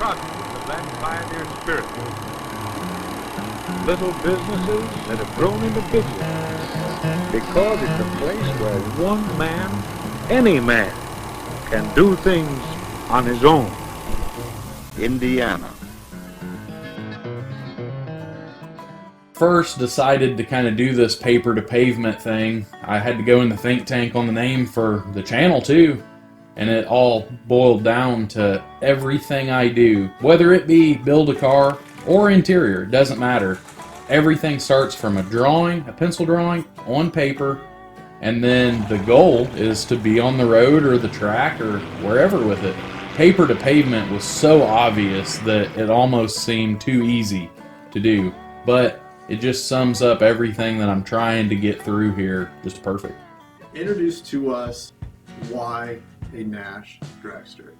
embodies of that pioneer spirit. Little businesses that have grown into big ones because it's a place where one man, any man, can do things on his own. Indiana. First decided to kind of do this paper to pavement thing. I had to go in the think tank on the name for the channel too, and it all boiled down to everything I do, whether it be build a car or interior, it doesn't matter. Everything starts from a drawing, a pencil drawing on paper, and then the goal is to be on the road or the track or wherever with it. Paper to pavement was so obvious that it almost seemed too easy to do, but it just sums up everything that I'm trying to get through here just perfect. Introduce to us why a NASH dragster.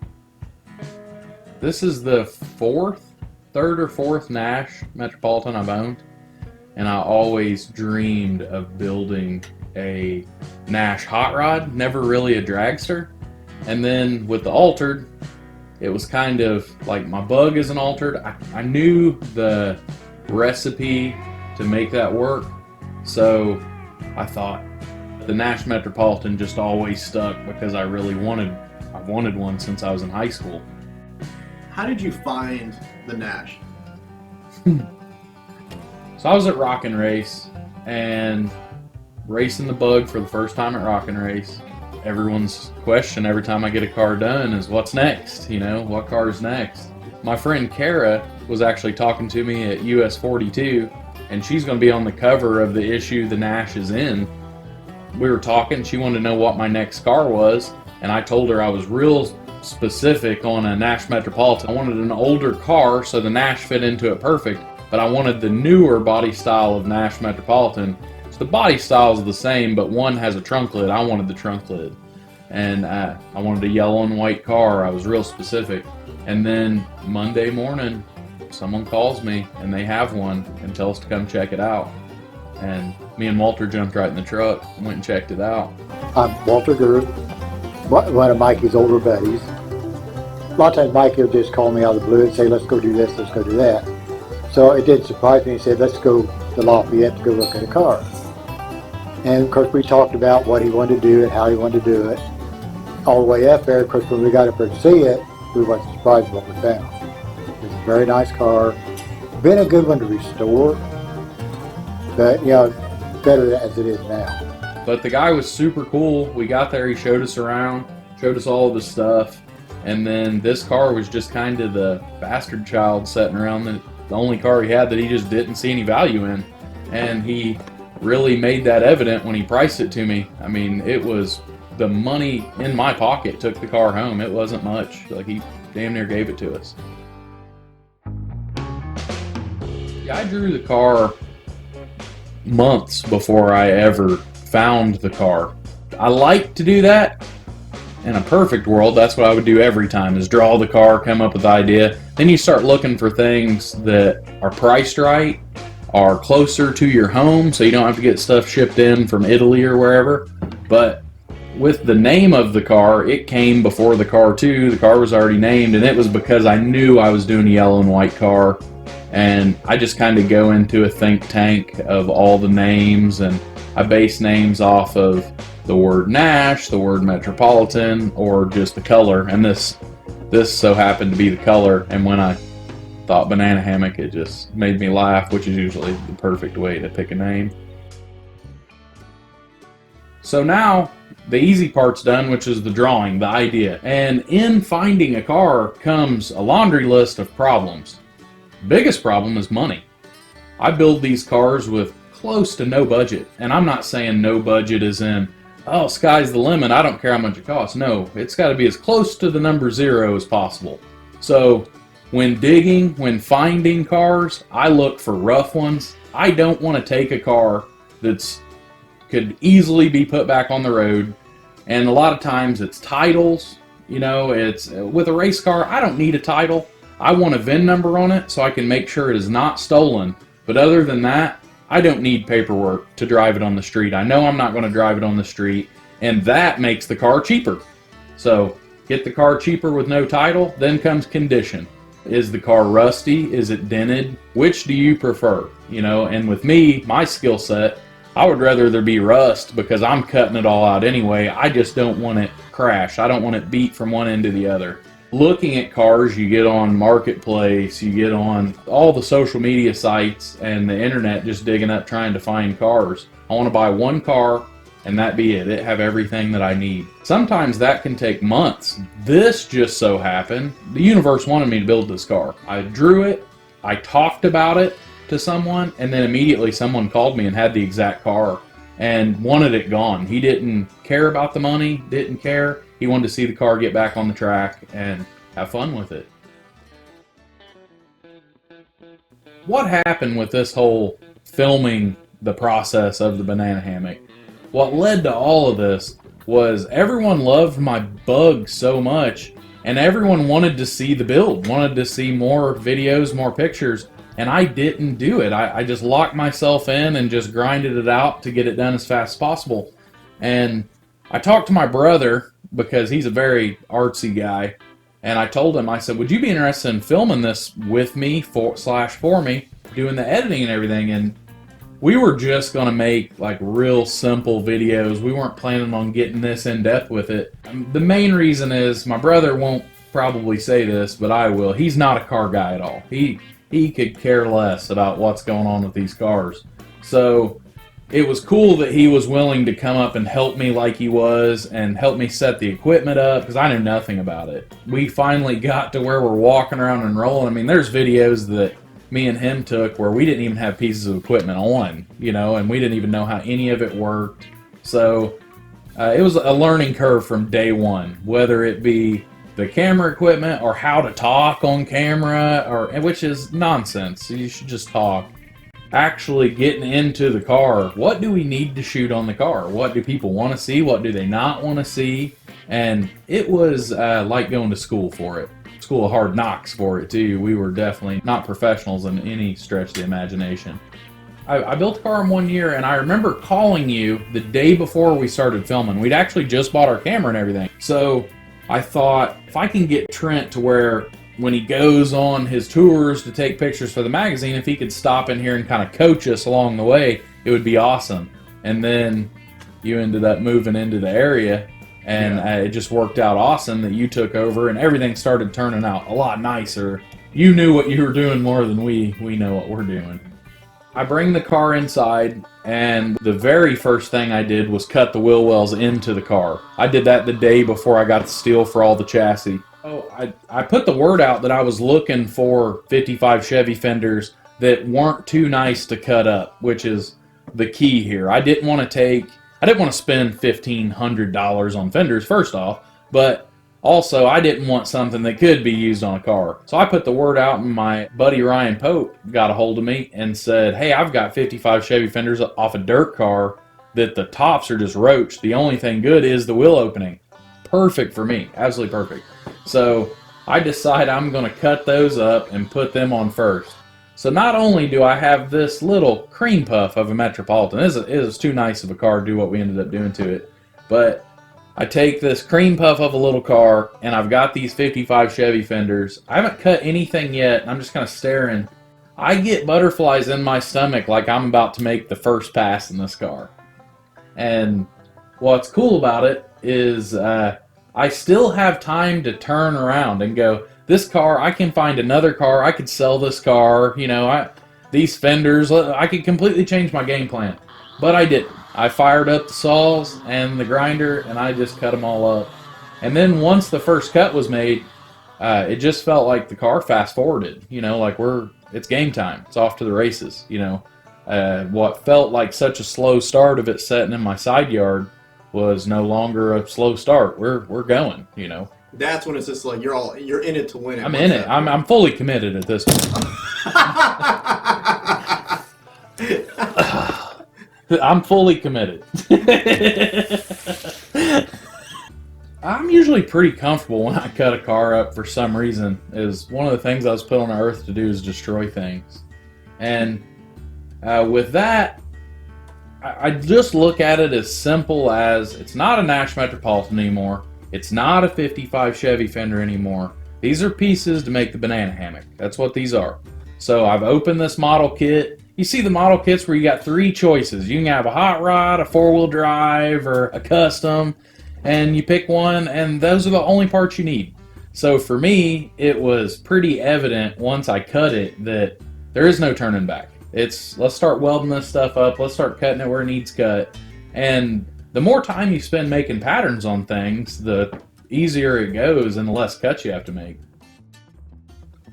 This is the third or fourth NASH Metropolitan I've owned, and I always dreamed of building a NASH hot rod, never really a dragster. And then with the altered, it was kind of like my bug is an altered. I knew the recipe to make that work, so I thought the NASH Metropolitan just always stuck because I've wanted one since I was in high school. How did you find the NASH? So I was at Rockin' Race and racing the bug for the first time at Rockin' Race. Everyone's question every time I get a car done is, what's next? You know, what car's next? My friend Kara was actually talking to me at US 42, and she's going to be on the cover of the issue the NASH is in. We were talking, she wanted to know what my next car was, and I told her I was real specific on a NASH Metropolitan. I wanted an older car so the NASH fit into it perfect, but I wanted the newer body style of NASH Metropolitan. So the body style is the same, but one has a trunk lid. I wanted the trunk lid. And I wanted a yellow and white car. I was real specific. And then Monday morning, someone calls me and they have one and tells us to come check it out. And me and Walter jumped right in the truck and went and checked it out. I'm Walter Gurr, one of Mikey's older buddies. A lot of times Mikey will just call me out of the blue and say, let's go do this, let's go do that. So it did surprise me. He said, let's go to Lafayette to go look at a car. And of course we talked about what he wanted to do and how he wanted to do it. All the way up there, of course, when we got up there to see it, we wasn't surprised what we found. It was a very nice car. Been a good one to restore, but you know, better as it is now. But the guy was super cool. We got there, he showed us around, showed us all of the stuff, and then this car was just kind of the bastard child sitting around, the only car he had that he just didn't see any value in. And he really made that evident when he priced it to me. I mean, it was the money in my pocket took the car home. It wasn't much. Like, he damn near gave it to us. Yeah, I drew the car months before I ever found the car. I like to do that. In a perfect world, that's what I would do every time, is draw the car, come up with the idea. Then you start looking for things that are priced right, are closer to your home, so you don't have to get stuff shipped in from Italy or wherever. But with the name of the car, it came before the car too. The car was already named, and it was because I knew I was doing a yellow and white car. And I just kind of go into a think tank of all the names, and I base names off of the word NASH, the word Metropolitan, or just the color. And this so happened to be the color, and when I thought banana hammock, it just made me laugh, which is usually the perfect way to pick a name. So now the easy part's done, which is the drawing, the idea. And in finding a car comes a laundry list of problems. Biggest problem is money. I build these cars with close to no budget, and I'm not saying no budget as in, oh, sky's the limit, I don't care how much it costs. No, it's got to be as close to the number 0 as possible. So when digging, when finding cars, I look for rough ones. I don't want to take a car that's could easily be put back on the road, and a lot of times it's titles. You know, it's with a race car, I don't need a title. I want a VIN number on it so I can make sure it is not stolen. But other than that, I don't need paperwork to drive it on the street. I know I'm not going to drive it on the street, and that makes the car cheaper. So get the car cheaper with no title, then comes condition. Is the car rusty? Is it dented? Which do you prefer? You know, and with me, my skill set, I would rather there be rust because I'm cutting it all out anyway. I just don't want it crash. I don't want it beat from one end to the other. Looking at cars, you get on Marketplace, you get on all the social media sites and the internet just digging up trying to find cars. I want to buy one car and that be it. It have everything that I need. Sometimes that can take months. This just so happened, the universe wanted me to build this car. I drew it, I talked about it to someone, and then immediately someone called me and had the exact car and wanted it gone. He didn't care about the money, didn't care. He wanted to see the car get back on the track and have fun with it. What happened with this whole filming the process of the banana hammock? What led to all of this was everyone loved my bug so much, and everyone wanted to see the build, wanted to see more videos, more pictures, and I didn't do it. I just locked myself in and just grinded it out to get it done as fast as possible. And I talked to my brother, because he's a very artsy guy, and I told him, I said, would you be interested in filming this with me, for me, doing the editing and everything? And we were just going to make like real simple videos. We weren't planning on getting this in depth with it. The main reason is my brother won't probably say this, but I will. He's not a car guy at all. He could care less about what's going on with these cars. So it was cool that he was willing to come up and help me like he was and help me set the equipment up because I knew nothing about it. We finally got to where we're walking around and rolling. I mean, there's videos that me and him took where we didn't even have pieces of equipment on, you know, and we didn't even know how any of it worked. So it was a learning curve from day one, whether it be the camera equipment or how to talk on camera, which is nonsense. You should just talk. Actually getting into the car, what do we need to shoot on the car? What do people want to see? What do they not want to see? And it was like going to school for it. School of hard knocks for it too. We were definitely not professionals in any stretch of the imagination. I built a car in 1 year, and I remember calling you the day before we started filming. We'd actually just bought our camera and everything. So I thought, if I can get Trent to where when he goes on his tours to take pictures for the magazine, if he could stop in here and kind of coach us along the way, it would be awesome. And then you ended up moving into the area, and it just worked out awesome that you took over, and everything started turning out a lot nicer. You knew what you were doing more than we know what we're doing. I bring the car inside, and the very first thing I did was cut the wheel wells into the car. I did that the day before I got the steel for all the chassis. Oh, I put the word out that I was looking for 55 Chevy fenders that weren't too nice to cut up, which is the key here. I didn't want to spend $1,500 on fenders, first off, but also I didn't want something that could be used on a car. So I put the word out, and my buddy Ryan Pope got a hold of me and said, hey, I've got 55 Chevy fenders off a dirt car that the tops are just roached. The only thing good is the wheel opening. Perfect for me, absolutely perfect. So I decide I'm going to cut those up and put them on first. So not only do I have this little cream puff of a Metropolitan, it is too nice of a car to do what we ended up doing to it, but I take this cream puff of a little car, and I've got these 55 Chevy fenders. I haven't cut anything yet, and I'm just kind of staring. I get butterflies in my stomach like I'm about to make the first pass in this car. And what's cool about it is I still have time to turn around and go, this car, I can find another car, I could sell this car, you know, these fenders, I could completely change my game plan. But I didn't. I fired up the saws and the grinder, and I just cut them all up. And then once the first cut was made, it just felt like the car fast forwarded, you know, like it's game time. It's off to the races, you know. What felt like such a slow start of it sitting in my side yard was no longer a slow start. We're going, you know. That's when it's just like you're in it to win it. I'm in it. I'm fully committed at this point. I'm fully committed. I'm usually pretty comfortable when I cut a car up for some reason. Is one of the things I was put on earth to do is destroy things. And with that, I just look at it as simple as it's not a NASH Metropolitan anymore. It's not a 55 Chevy fender anymore. These are pieces to make the banana hammock. That's what these are. So I've opened this model kit. You see the model kits where you got 3 choices. You can have a hot rod, a 4-wheel drive, or a custom, and you pick one, and those are the only parts you need. So for me, it was pretty evident once I cut it that there is no turning back. It's, let's start welding this stuff up, let's start cutting it where it needs cut. And the more time you spend making patterns on things, the easier it goes and the less cuts you have to make.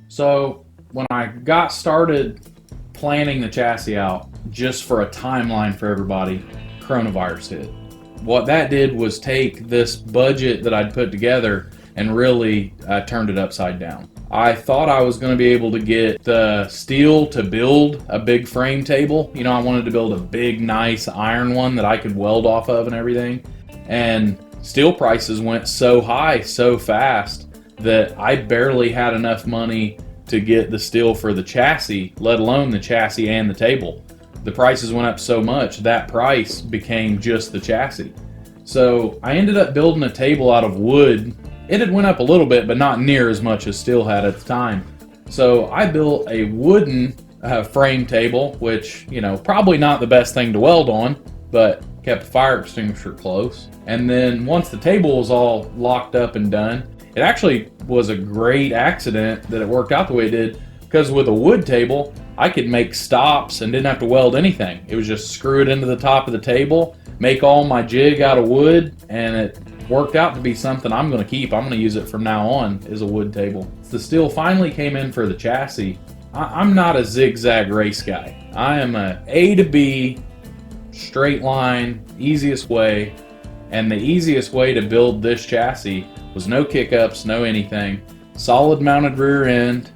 So when I got started planning the chassis out just for a timeline for everybody, coronavirus hit. What that did was take this budget that I'd put together and really turned it upside down. I thought I was going to be able to get the steel to build a big frame table. You know, I wanted to build a big, nice iron one that I could weld off of and everything. And steel prices went so high so fast that I barely had enough money to get the steel for the chassis, let alone the chassis and the table. The prices went up so much, that price became just the chassis. So I ended up building a table out of wood. It had went up a little bit, but not near as much as steel had at the time. So I built a wooden frame table, which, you know, probably not the best thing to weld on, but kept the fire extinguisher close. And then once the table was all locked up and done, it actually was a great accident that it worked out the way it did, because with a wood table, I could make stops and didn't have to weld anything. It was just screw it into the top of the table, make all my jig out of wood, and it worked out to be something I'm going to keep. I'm going to use it from now on as a wood table. The steel finally came in for the chassis. I'm not a zigzag race guy. I am a to B, straight line, easiest way. And the easiest way to build this chassis was no kick-ups, no anything. Solid mounted rear end,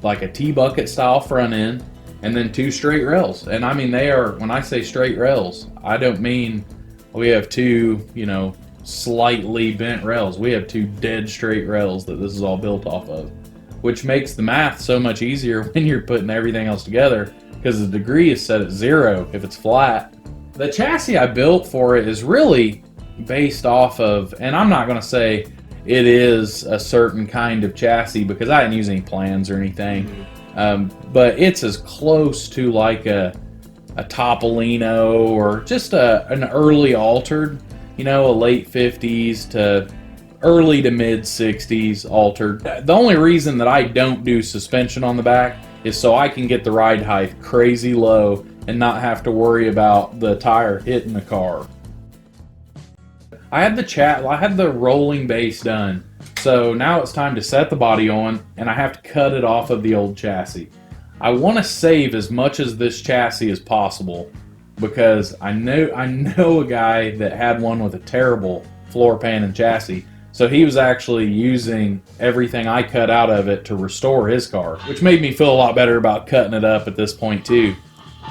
like a T-bucket style front end, and then 2 straight rails. And I mean, they are, when I say straight rails, I don't mean we have 2, you know, slightly bent rails. We have 2 dead straight rails that this is all built off of, which makes the math so much easier when you're putting everything else together, because the degree is set at 0 if it's flat. The chassis I built for it is really based off of, and I'm not going to say it is a certain kind of chassis because I didn't use any plans or anything, but it's as close to like a Topolino or just an early altered, you know, a late 50s to early to mid 60s altered. The only reason that I don't do suspension on the back is so I can get the ride height crazy low and not have to worry about the tire hitting the car. I had the rolling base done, so now it's time to set the body on, and I have to cut it off of the old chassis. I want to save as much as this chassis as possible, because I know a guy that had one with a terrible floor pan and chassis, so he was actually using everything I cut out of it to restore his car, which made me feel a lot better about cutting it up at this point too.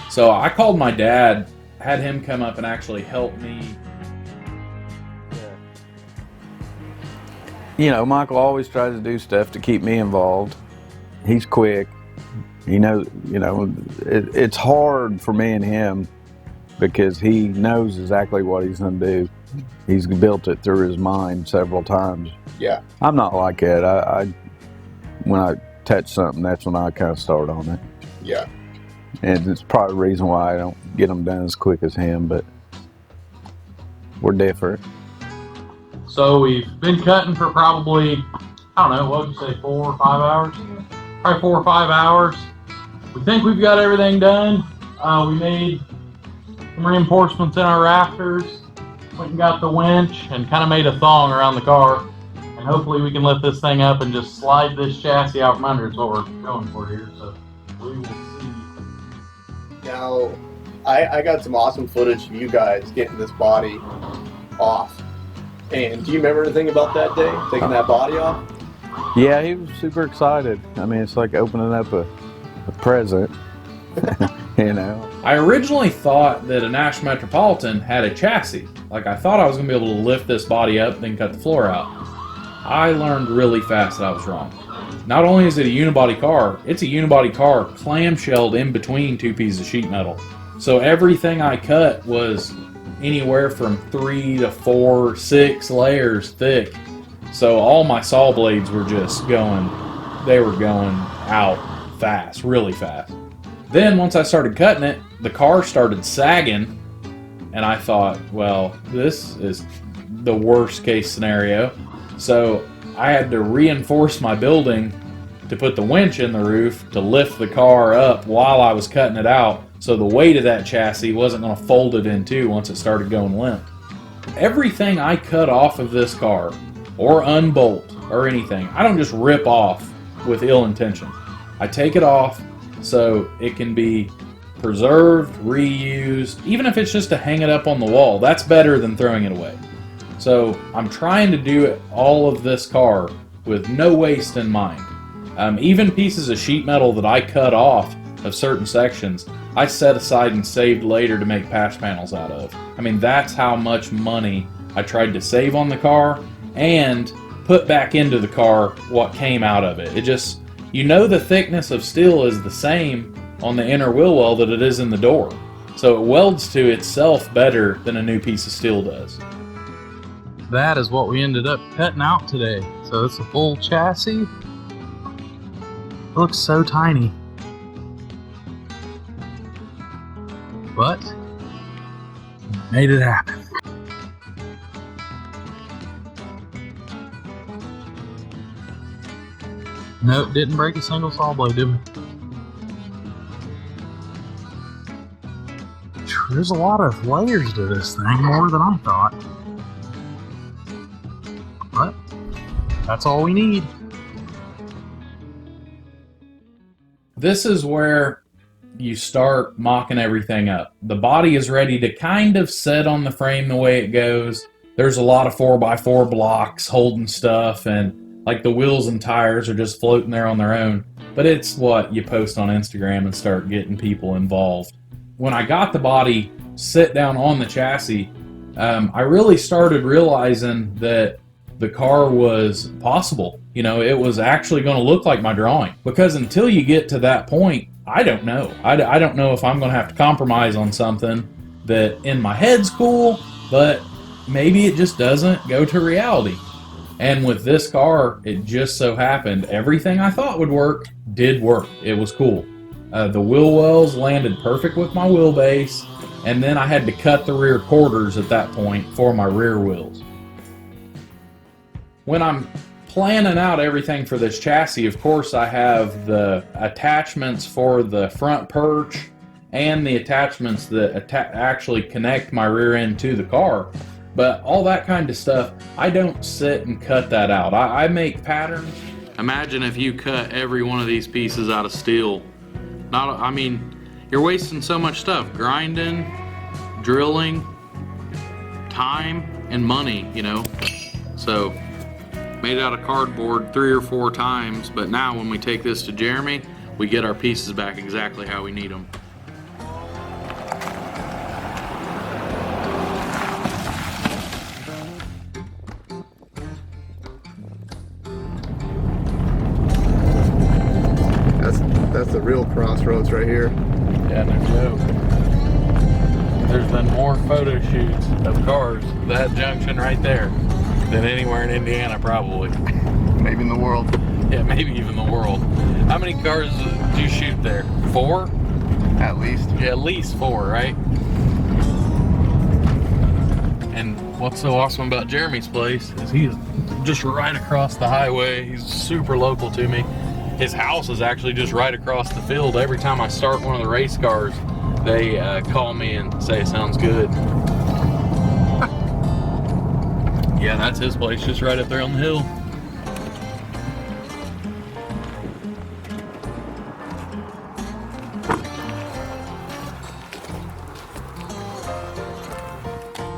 So I called my dad, had him come up and actually help me. You know, Michael always tries to do stuff to keep me involved. He's quick. He knows, you know, it's hard for me and him because he knows exactly what he's going to do. He's built it through his mind several times. Yeah. I'm not like that. I when I touch something, that's when I kind of start on it. Yeah. And it's probably the reason why I don't get them done as quick as him, but we're different. So we've been cutting for probably, I don't know, what would you say, 4 or 5 hours? Probably 4 or 5 hours. We think we've got everything done. We made some reinforcements in our rafters. Went and got the winch and kind of made a thong around the car. And hopefully we can lift this thing up and just slide this chassis out from under. It's what we're going for here. So we will see. Now, I got some awesome footage of you guys getting this body off. And do you remember anything about that day, taking that body off? Yeah, he was super excited. I mean, it's like opening up a present, you know. I originally thought that a NASH Metropolitan had a chassis. Like, I thought I was going to be able to lift this body up and then cut the floor out. I learned really fast that I was wrong. Not only is it a unibody car, it's a unibody car clamshelled in between 2 pieces of sheet metal. So everything I cut was anywhere from 3 to 4, 6 layers thick. So all my saw blades were just going out fast, really fast. Then once I started cutting it, the car started sagging, and I thought, well, this is the worst case scenario. So I had to reinforce my building to put the winch in the roof to lift the car up while I was cutting it out, so the weight of that chassis wasn't going to fold it in two once it started going limp. Everything I cut off of this car, or unbolt, or anything, I don't just rip off with ill intention. I take it off so it can be preserved, reused, even if it's just to hang it up on the wall. That's better than throwing it away. So I'm trying to do all of this car with no waste in mind. Even pieces of sheet metal that I cut off of certain sections, I set aside and saved later to make patch panels out of. I mean, that's how much money I tried to save on the car and put back into the car what came out of it. It just, you know, the thickness of steel is the same on the inner wheel well that it is in the door. So it welds to itself better than a new piece of steel does. That is what we ended up cutting out today. So it's a full chassis. It looks so tiny. But made it happen. Nope, didn't break a single saw blade, did we? There's a lot of layers to this thing, more than I thought. But that's all we need. This is where you start mocking everything up. The body is ready to kind of set on the frame the way it goes. There's a lot of 4x4 blocks holding stuff, and like the wheels and tires are just floating there on their own. But it's what you post on Instagram and start getting people involved. When I got the body sit down on the chassis, I really started realizing that the car was possible. You know, it was actually going to look like my drawing. Because until you get to that point, I don't know. I don't know if I'm going to have to compromise on something that in my head's cool, but maybe it just doesn't go to reality. And with this car, it just so happened everything I thought would work did work. It was cool. The wheel wells landed perfect with my wheelbase, and then I had to cut the rear quarters at that point for my rear wheels. When I'm planning out everything for this chassis, of course I have the attachments for the front perch and the attachments that actually connect my rear end to the car. But all that kind of stuff, I don't sit and cut that out. I make patterns. Imagine if you cut every one of these pieces out of steel. I mean, you're wasting so much stuff. Grinding, drilling, time, and money, you know. So, made out of cardboard 3 or 4 times, but now when we take this to Jeremy, we get our pieces back exactly how we need them. That's the real crossroads right here. Yeah, no joke. There's been more photo shoots of cars, that junction right there, than anywhere in Indiana, probably. Maybe in the world. Yeah, maybe even the world. How many cars do you shoot there? 4? At least. Yeah, at least 4, right? And what's so awesome about Jeremy's place is he's just right across the highway. He's super local to me. His house is actually just right across the field. Every time I start one of the race cars, they call me and say it sounds good. Yeah, that's his place, just right up there on the hill.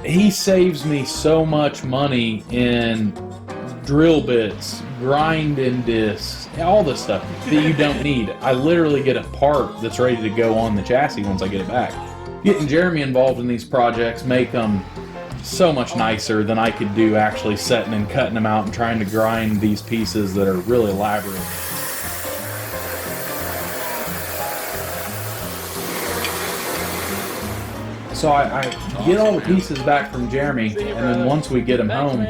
He saves me so much money in drill bits, grinding discs, all this stuff that you don't need. I literally get a part that's ready to go on the chassis once I get it back. Getting Jeremy involved in these projects make them so much nicer than I could do actually setting and cutting them out and trying to grind these pieces that are really elaborate. So I get all the pieces back from Jeremy, and then once we get them home,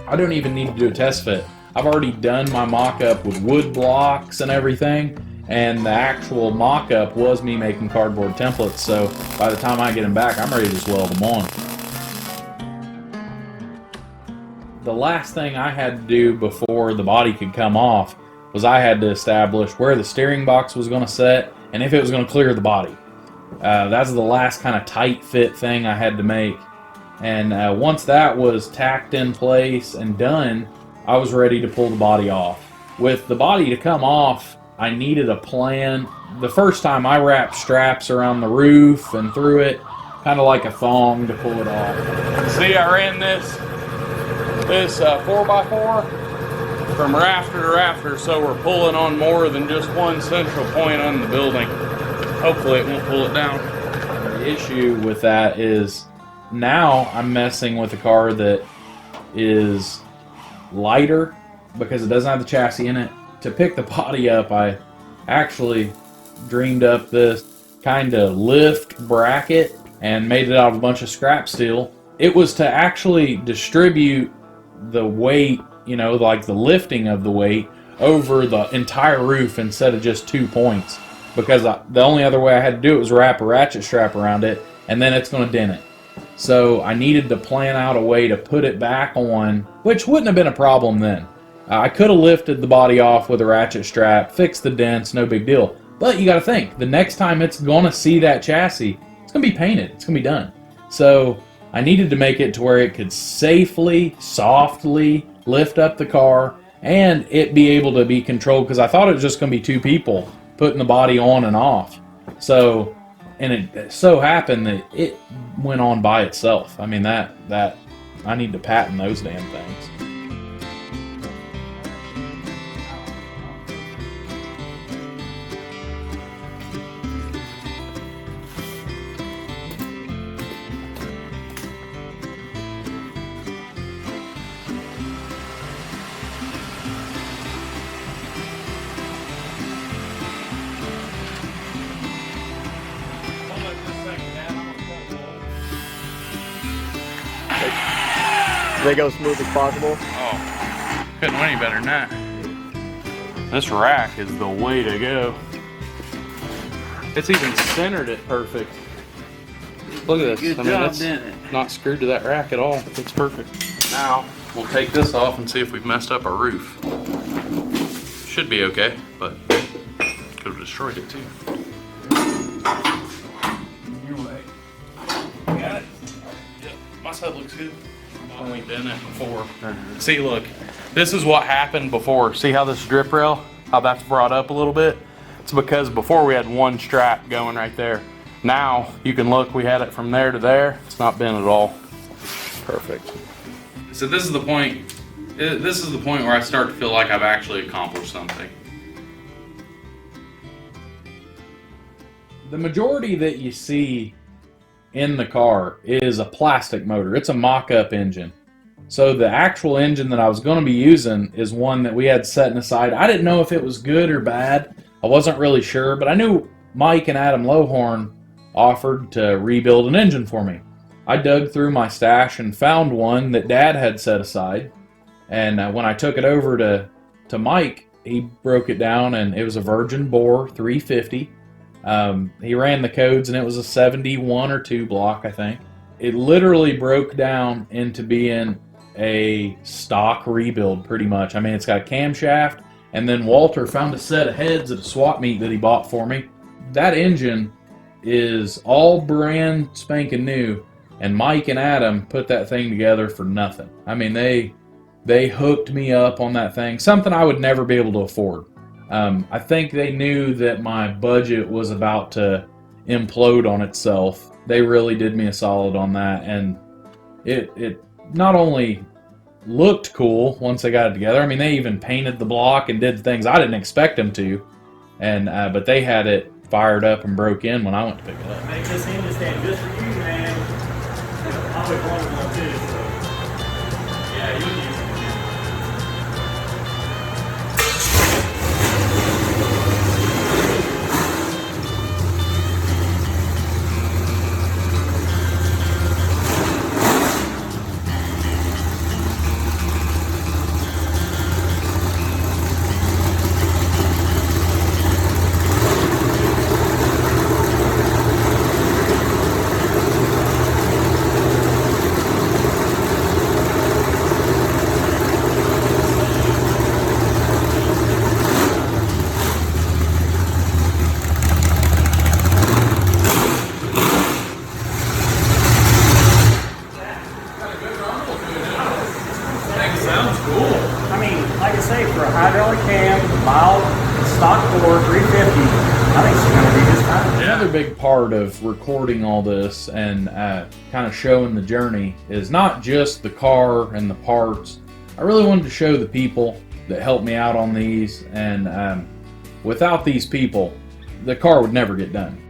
I don't even need to do a test fit. I've already done my mock-up with wood blocks and everything, and the actual mock-up was me making cardboard templates, so by the time I get them back, I'm ready to just weld them on. The last thing I had to do before the body could come off was I had to establish where the steering box was going to set and if it was going to clear the body. That's the last kind of tight fit thing I had to make. And once that was tacked in place and done, I was ready to pull the body off. With the body to come off, I needed a plan. The first time I wrapped straps around the roof and through it, kind of like a thong to pull it off. See, I ran this 4x4 from rafter to rafter, so we're pulling on more than just one central point on the building. Hopefully it won't pull it down. The issue with that is now I'm messing with a car that is lighter because it doesn't have the chassis in it. To pick the body up, I actually dreamed up this kind of lift bracket and made it out of a bunch of scrap steel. It was to actually distribute the weight, you know, like the lifting of the weight over the entire roof instead of just 2 points, because the only other way I had to do it was wrap a ratchet strap around it, and then it's going to dent it. So I needed to plan out a way to put it back on, which wouldn't have been a problem then. I could have lifted the body off with a ratchet strap, fixed the dents, no big deal. But you got to think, the next time it's going to see that chassis, it's going to be painted, it's going to be done. So I needed to make it to where it could safely, softly lift up the car and it be able to be controlled, because I thought it was just going to be 2 people putting the body on and off. So, and it so happened that it went on by itself. I mean, that I need to patent those damn things. They go smooth as possible. Oh, couldn't win any better than that. This rack is the way to go. It's even centered it perfect. Look at this. Good I mean, job, it's didn't it? not screwed to that rack at all. It's perfect. Now, we'll take this off and see if we've messed up our roof. Should be okay, but could have destroyed it too. Your way. Got it? Yep. My side looks good. We've done that before. See, look, this is what happened before. See how this drip rail, how that's brought up a little bit? It's because before we had one strap going right there. Now you can look, we had it from there to there. It's not bent at all. Perfect. So this is the point. This is the point where I start to feel like I've actually accomplished something. The majority that you see in the car is a plastic motor. It's a mock-up engine. So the actual engine that I was going to be using is one that we had setting aside. I didn't know if it was good or bad. I wasn't really sure, but I knew Mike and Adam Lowhorn offered to rebuild an engine for me. I dug through my stash and found one that Dad had set aside. And when I took it over to Mike, he broke it down, and it was a virgin bore 350. He ran the codes, and it was a 71 or 2 block, I think. It literally broke down into being a stock rebuild, pretty much. I mean, it's got a camshaft, and then Walter found a set of heads at a swap meet that he bought for me. That engine is all brand spanking new, and Mike and Adam put that thing together for nothing. I mean, they hooked me up on that thing, something I would never be able to afford. I think they knew that my budget was about to implode on itself. They really did me a solid on that, and it not only looked cool once they got it together. I mean, they even painted the block and did things I didn't expect them to, and but they had it fired up and broke in when I went to pick it up. Make this engine stand just for you, man. I always wanted one too. So. Yeah, you would use it. Cool. I mean, like I say, for a hydraulic cam, mild, stock bore, 350, I think she's going to be just fine. Another big part of recording all this and kind of showing the journey is not just the car and the parts. I really wanted to show the people that helped me out on these, and without these people, the car would never get done.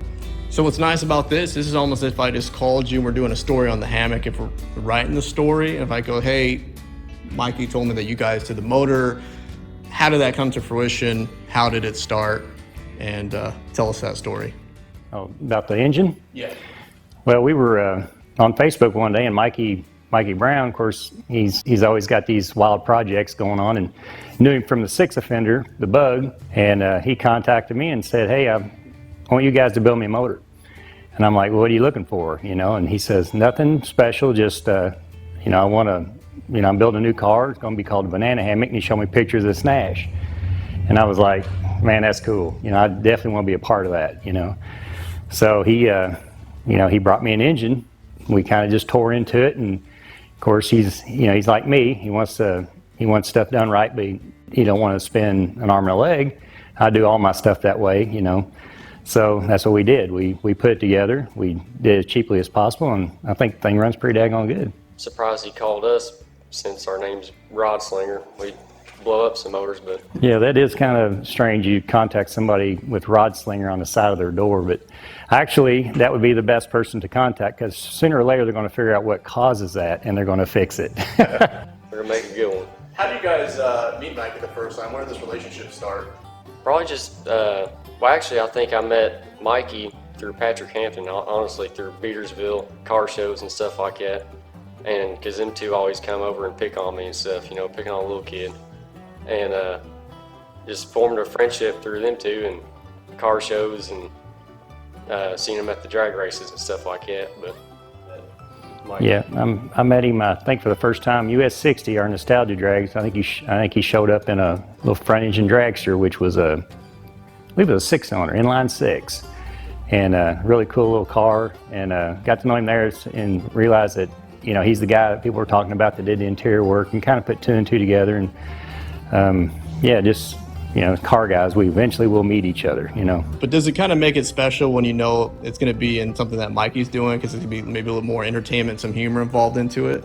So what's nice about this is almost as if I just called you and we're doing a story on the Hammock. If we're writing the story, if I go, hey, Mikey told me that you guys did the motor, how did that come to fruition? How did it start? And tell us that story. Oh, about the engine? Yeah. Well, we were on Facebook one day, and Mikey Brown, of course, he's always got these wild projects going on, and knew him from the Six Offender, the Bug, and he contacted me and said, hey, I want you guys to build me a motor. And I'm like, well, what are you looking for? You know, and he says, nothing special, just, you know, I want to, you know, I'm building a new car. It's going to be called a Banana Hammock, and he showed me pictures of this NASH. And I was like, man, that's cool. You know, I definitely want to be a part of that, you know. So he, you know, he brought me an engine. We kind of just tore into it, and of course he's, you know, he's like me. He wants stuff done right, but he don't want to spend an arm and a leg. I do all my stuff that way, you know. So that's what we did. We put it together. We did it as cheaply as possible, and I think the thing runs pretty daggone good. Surprised he called us, since our name's Rod Slinger. We blow up some motors, but yeah, that is kind of strange. You contact somebody with Rod Slinger on the side of their door, but actually that would be the best person to contact, because sooner or later they're going to figure out what causes that, and they're going to fix it. we're gonna make a good one. How did you guys meet Mikey the first time? Where did this relationship start? Probably just, well, actually, I think I met Mikey through Patrick Hampton, honestly, through Beatersville, car shows and stuff like that. And because them two always come over and pick on me and stuff, you know, picking on a little kid. And just formed a friendship through them two and car shows and seeing them at the drag races and stuff like that. But Mikey. Yeah, I met him, I think, for the first time, US 60, our nostalgia drags. I think he showed up in a little front engine dragster, which was I believe it was a 6-cylinder, inline 6. And a really cool little car, and got to know him there and realized that, you know, he's the guy that people were talking about that did the interior work, and kind of put 2 and 2 together. And yeah, just, you know, car guys, we eventually will meet each other, you know. But does it kind of make it special when you know it's going to be in something that Mikey's doing, because it's going to be maybe a little more entertainment, some humor involved into it?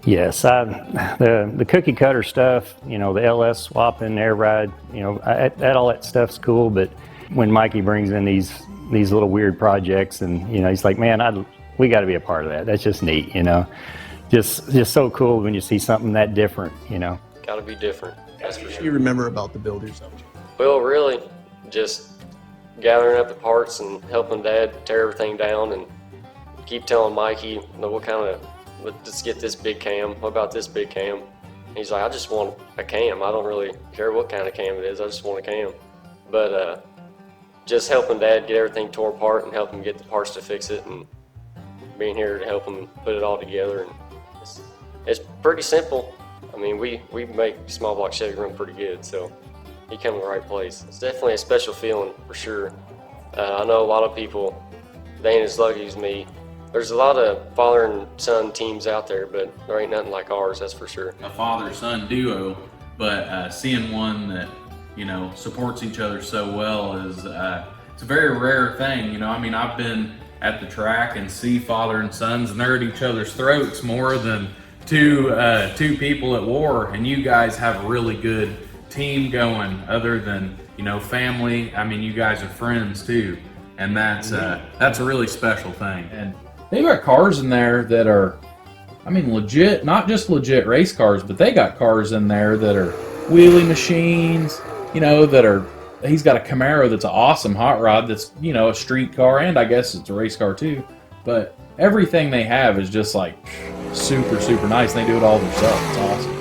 Yes, the cookie cutter stuff, you know, the LS swapping, air ride, you know, all that stuff's cool. But when Mikey brings in these little weird projects, and, you know, he's like, man, we got to be a part of that. That's just neat, you know. Just so cool when you see something that different, you know. Got to be different, that's for sure. You remember about the build yourself? Well, really, just gathering up the parts and helping Dad tear everything down, and keep telling Mikey, you know, what kind of, let's get this big cam. What about this big cam? He's like, I just want a cam. I don't really care what kind of cam it is. I just want a cam. But just helping Dad get everything tore apart and help him get the parts to fix it, and being here to help him put it all together. And it's pretty simple. I mean, we make small block Chevy run pretty good, so he come to the right place. It's definitely a special feeling for sure. I know a lot of people, they ain't as lucky as me. There's a lot of father and son teams out there, but there ain't nothing like ours, that's for sure. A father-son duo, but seeing one that, you know, supports each other so well is it's a very rare thing. You know, I mean, I've been at the track and see father and sons, and they're at each other's throats more than two people at war. And you guys have a really good team going, other than, you know, family. I mean, you guys are friends too, and that's a really special thing. And they've got cars in there that are, I mean, legit, not just legit race cars, but they got cars in there that are wheelie machines, you know, that are, he's got a Camaro that's an awesome hot rod that's, you know, a street car, and I guess it's a race car too. But everything they have is just like super, super nice. They do it all themselves. It's awesome.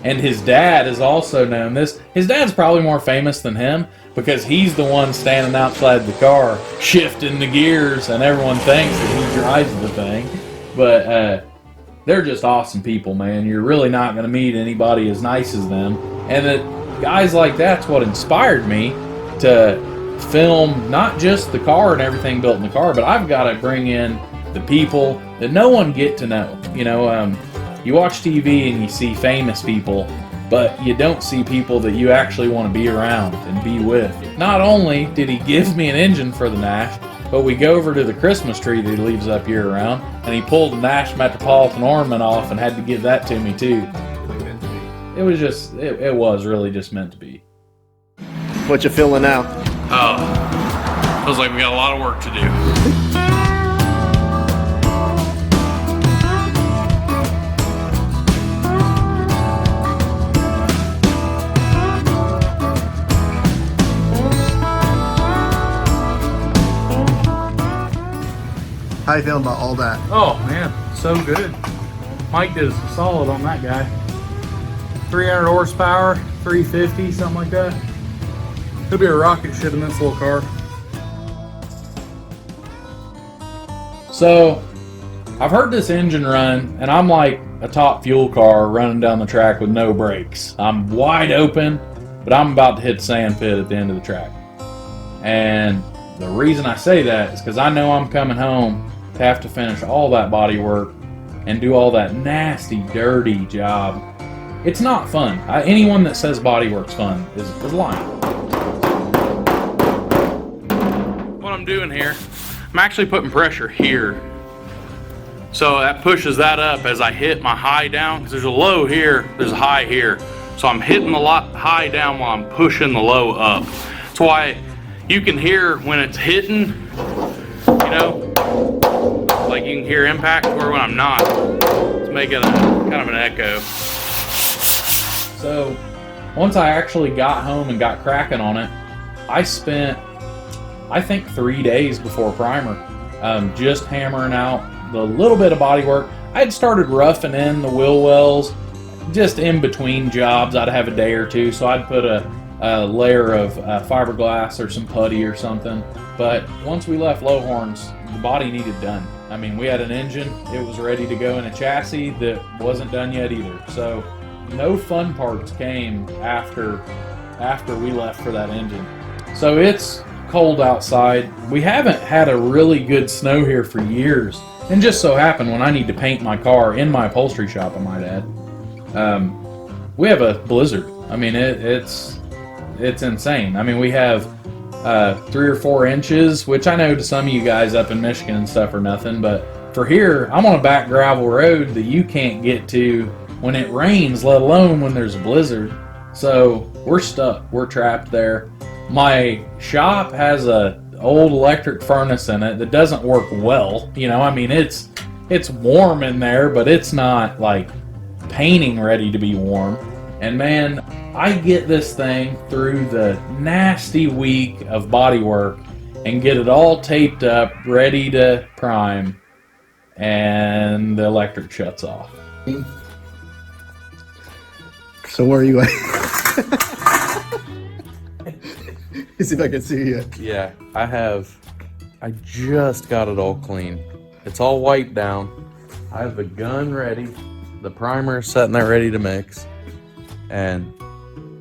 And his dad is also known this. His dad's probably more famous than him, because he's the one standing outside the car shifting the gears, and everyone thinks that he drives the thing. But they're just awesome people, man. You're really not going to meet anybody as nice as them. And that guys like that's what inspired me to film not just the car and everything built in the car, but I've got to bring in the people that no one get to know. You know, you watch TV and you see famous people, but you don't see people that you actually want to be around and be with. Not only did he give me an engine for the NASH, but we go over to the Christmas tree that he leaves up year round, and he pulled the NASH Metropolitan ornament off and had to give that to me too. It was just, it was really just meant to be. What you feeling now? Oh, feels like we got a lot of work to do. How you feeling about all that? Oh man, so good. Mike does solid on that guy. 300 horsepower, 350, something like that. Could be a rocket ship in this little car. So, I've heard this engine run, and I'm like a top fuel car running down the track with no brakes. I'm wide open, but I'm about to hit the sand pit at the end of the track. And the reason I say that is because I know I'm coming home to have to finish all that body work and do all that nasty, dirty job. It's not fun. Anyone that says body work's fun is lying. What I'm doing here, I'm actually putting pressure here. So that pushes that up as I hit my high down, because there's a low here, there's a high here. So I'm hitting the high down while I'm pushing the low up. That's why you can hear when it's hitting, you know, like you can hear impact, or when I'm not, it's making a kind of an echo. So once I actually got home and got cracking on it, I spent, I think, 3 days before primer, just hammering out the little bit of body work. I had started roughing in the wheel wells, just in between jobs. I'd have a day or two, so I'd put a layer of fiberglass or some putty or something. But once we left Lowhorns, the body needed done. I mean, we had an engine, it was ready to go in a chassis that wasn't done yet either. So no fun parts came after we left for that engine. So it's cold outside. We haven't had a really good snow here for years. And just so happened when I need to paint my car in my upholstery shop, I might add, we have a blizzard. I mean, it's insane. I mean, we have 3 or 4 inches, which I know to some of you guys up in Michigan and stuff are nothing, but for here, I'm on a back gravel road that you can't get to when it rains, let alone when there's a blizzard. So we're stuck. We're trapped there. My shop has a old electric furnace in it that doesn't work well. You know, I mean, it's warm in there, but it's not like painting ready to be warm. And man, I get this thing through the nasty week of body work and get it all taped up, ready to prime, and the electric shuts off. So where are you at? See if I can see you. Yeah, I just got it all clean. It's all wiped down. I have the gun ready. The primer is sitting there ready to mix. And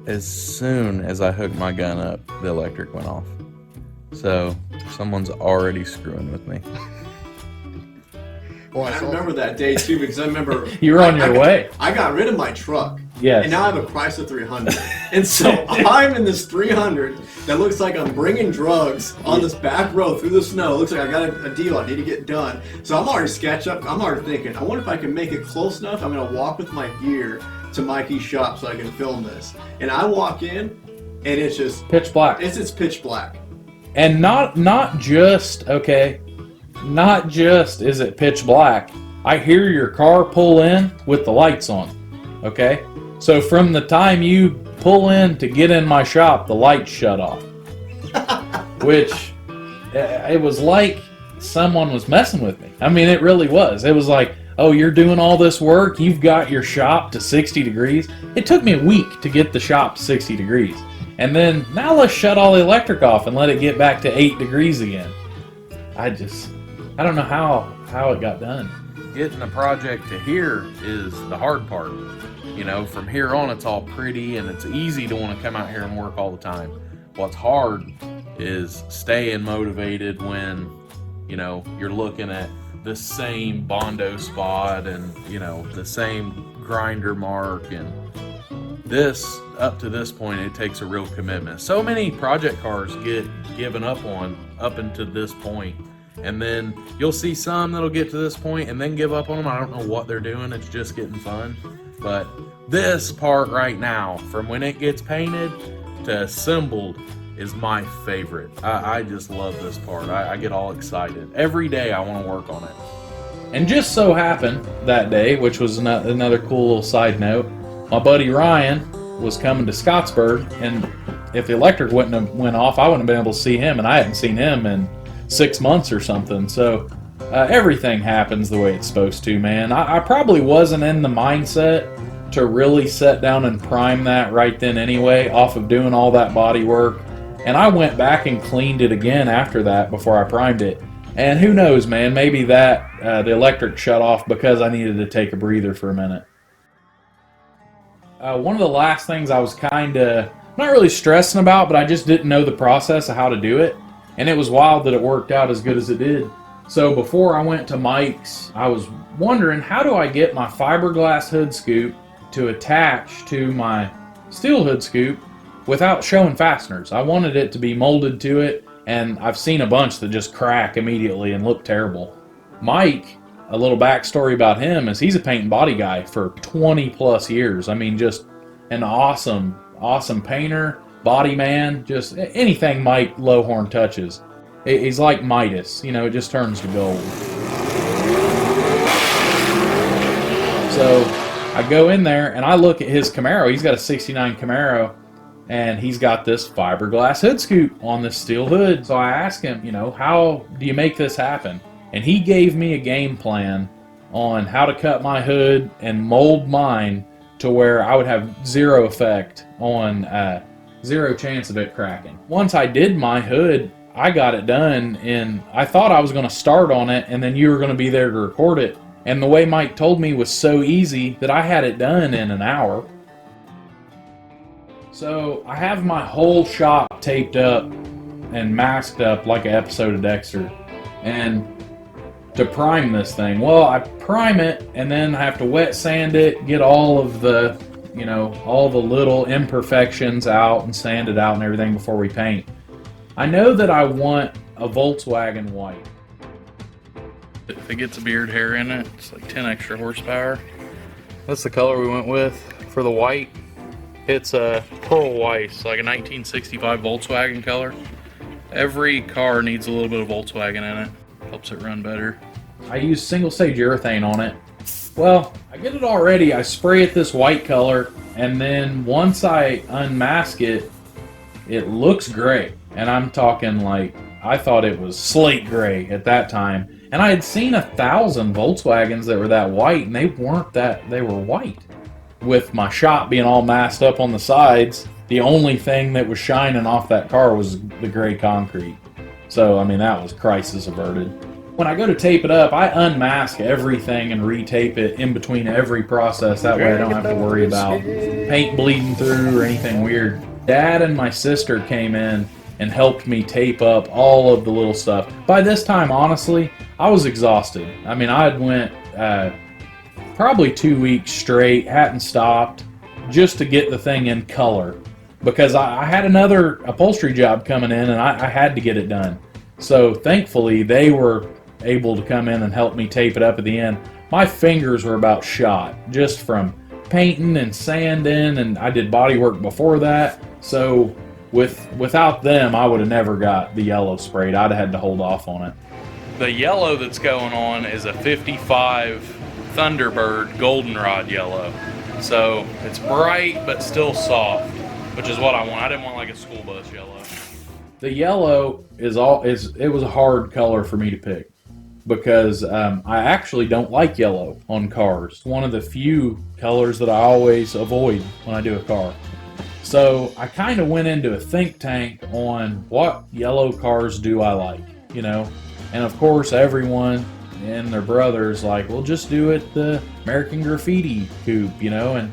as soon as I hooked my gun up, the electric went off. So someone's already screwing with me. Well, I remember that day too, because I remember you were on your way. I got rid of my truck. Yes. And now I have a Chrysler 300. And so I'm in this 300 that looks like I'm bringing drugs on this back road through the snow. It looks like I got a deal I need to get done. So I'm already sketched up. I'm already thinking, I wonder if I can make it close enough. I'm going to walk with my gear to Mikey's shop so I can film this. And I walk in, and it's just pitch black. It's pitch black. And not just is it pitch black. I hear your car pull in with the lights on. Okay? So from the time you pull in to get in my shop, the lights shut off. Which, it was like someone was messing with me. I mean, it really was. It was like, oh, you're doing all this work, you've got your shop to 60 degrees. It took me a week to get the shop to 60 degrees. And then, now let's shut all the electric off and let it get back to 8 degrees again. I don't know how it got done. Getting a project to here is the hard part. You know, from here on, it's all pretty and it's easy to want to come out here and work all the time. What's hard is staying motivated when, you know, you're looking at the same Bondo spot and, you know, the same grinder mark. And this, up to this point, it takes a real commitment. So many project cars get given up on up until this point. And then you'll see some that'll get to this point and then give up on them. I don't know what they're doing. It's just getting fun. But this part right now, from when it gets painted to assembled, is my favorite. I just love this part. I get all excited. Every day I want to work on it. And just so happened that day, which was another cool little side note, my buddy Ryan was coming to Scottsburg, and if the electric wouldn't have went off, I wouldn't have been able to see him, and I hadn't seen him in 6 months or something. So everything happens the way it's supposed to, man. I probably wasn't in the mindset to really sit down and prime that right then anyway, off of doing all that body work. And I went back and cleaned it again after that before I primed it. And who knows, man, maybe that the electric shut off because I needed to take a breather for a minute. One of the last things I was kind of, not really stressing about, but I just didn't know the process of how to do it. And it was wild that it worked out as good as it did. So before I went to Mike's, I was wondering, how do I get my fiberglass hood scoop to attach to my steel hood scoop without showing fasteners? I wanted it to be molded to it, and I've seen a bunch that just crack immediately and look terrible. Mike, a little backstory about him is he's a paint and body guy for 20 plus years. I mean, just an awesome painter, body man, just anything Mike Lowhorn touches. He's like Midas, you know, it just turns to gold. So I go in there and I look at his Camaro. He's got a 69 Camaro, and he's got this fiberglass hood scoop on this steel hood. So I asked him, you know, how do you make this happen? And he gave me a game plan on how to cut my hood and mold mine to where I would have zero effect on, zero chance of it cracking. Once I did my hood, I got it done, and I thought I was going to start on it and then you were going to be there to record it. And the way Mike told me was so easy that I had it done in an hour. So I have my whole shop taped up and masked up like an episode of Dexter. And to prime this thing, well, I prime it and then I have to wet sand it, get all of the, you know, all the little imperfections out and sand it out and everything before we paint. I know that I want a Volkswagen white. If it gets a beard hair in it, it's like 10 extra horsepower. That's the color we went with for the white. It's a pearl white, it's like a 1965 Volkswagen color. Every car needs a little bit of Volkswagen in it. Helps it run better. I use single stage urethane on it. Well, I get it all ready. I spray it this white color, and then once I unmask it, it looks gray. And I'm talking like, I thought it was slate gray at that time. And I had seen 1,000 Volkswagens that were that white, and they weren't that, they were white. With my shop being all masked up on the sides, the only thing that was shining off that car was the gray concrete. So, I mean, that was crisis averted. When I go to tape it up, I unmask everything and retape it in between every process. That way I don't have to worry about paint bleeding through or anything weird. Dad and my sister came in and helped me tape up all of the little stuff. By this time, honestly, I was exhausted. I mean, I had went probably 2 weeks straight, hadn't stopped, just to get the thing in color. Because I had another upholstery job coming in, and I had to get it done. So thankfully, they were able to come in and help me tape it up at the end. My fingers were about shot, just from painting and sanding, and I did body work before that. So without them, I would have never got the yellow sprayed. I'd have had to hold off on it. The yellow that's going on is a 55 Thunderbird goldenrod yellow. So it's bright but still soft, which is what I want. I didn't want like a school bus yellow. The yellow it was a hard color for me to pick because I actually don't like yellow on cars. It's one of the few colors that I always avoid when I do a car. So I kind of went into a think tank on what yellow cars do I like, you know? And of course everyone and their brothers like, well, just do it the American Graffiti coupe, you know? And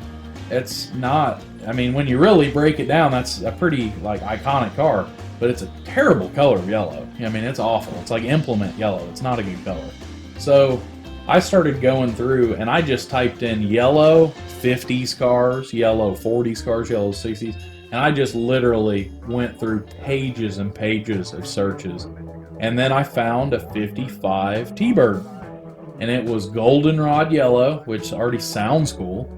it's not, I mean, when you really break it down, that's a pretty like iconic car, but it's a terrible color of yellow. I mean, it's awful. It's like implement yellow. It's not a good color. So I started going through and I just typed in yellow 50s cars, yellow 40s cars, yellow 60s, and I just literally went through pages and pages of searches. And then I found a 55 T-Bird, and it was goldenrod yellow, which already sounds cool.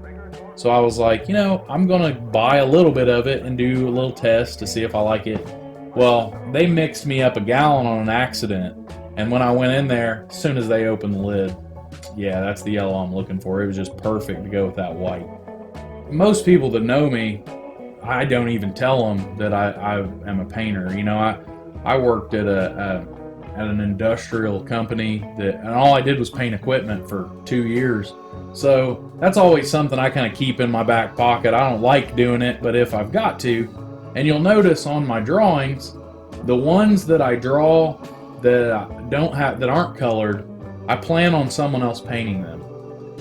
So I was like, you know, I'm gonna buy a little bit of it and do a little test to see if I like it. Well, they mixed me up a gallon on an accident, and when I went in there, as soon as they opened the lid, yeah, that's the yellow I'm looking for. It was just perfect to go with that white. Most people that know me, I don't even tell them that I am a painter. You know, I worked at an industrial company and all I did was paint equipment for 2 years. So that's always something I kind of keep in my back pocket. I don't like doing it, but if I've got to, and you'll notice on my drawings, the ones that I draw that aren't colored, I plan on someone else painting them.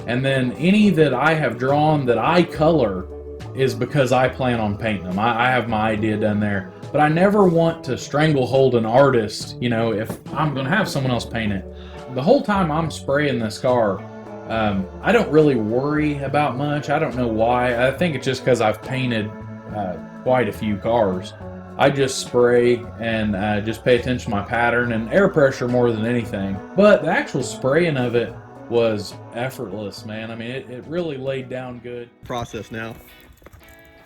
And then any that I have drawn that I color is because I plan on painting them. I have my idea done there. But I never want to stranglehold an artist, you know, if I'm going to have someone else paint it. The whole time I'm spraying this car, I don't really worry about much. I don't know why. I think it's just because I've painted quite a few cars. I just spray and just pay attention to my pattern and air pressure more than anything. But the actual spraying of it was effortless, man. I mean, it really laid down good. Process now.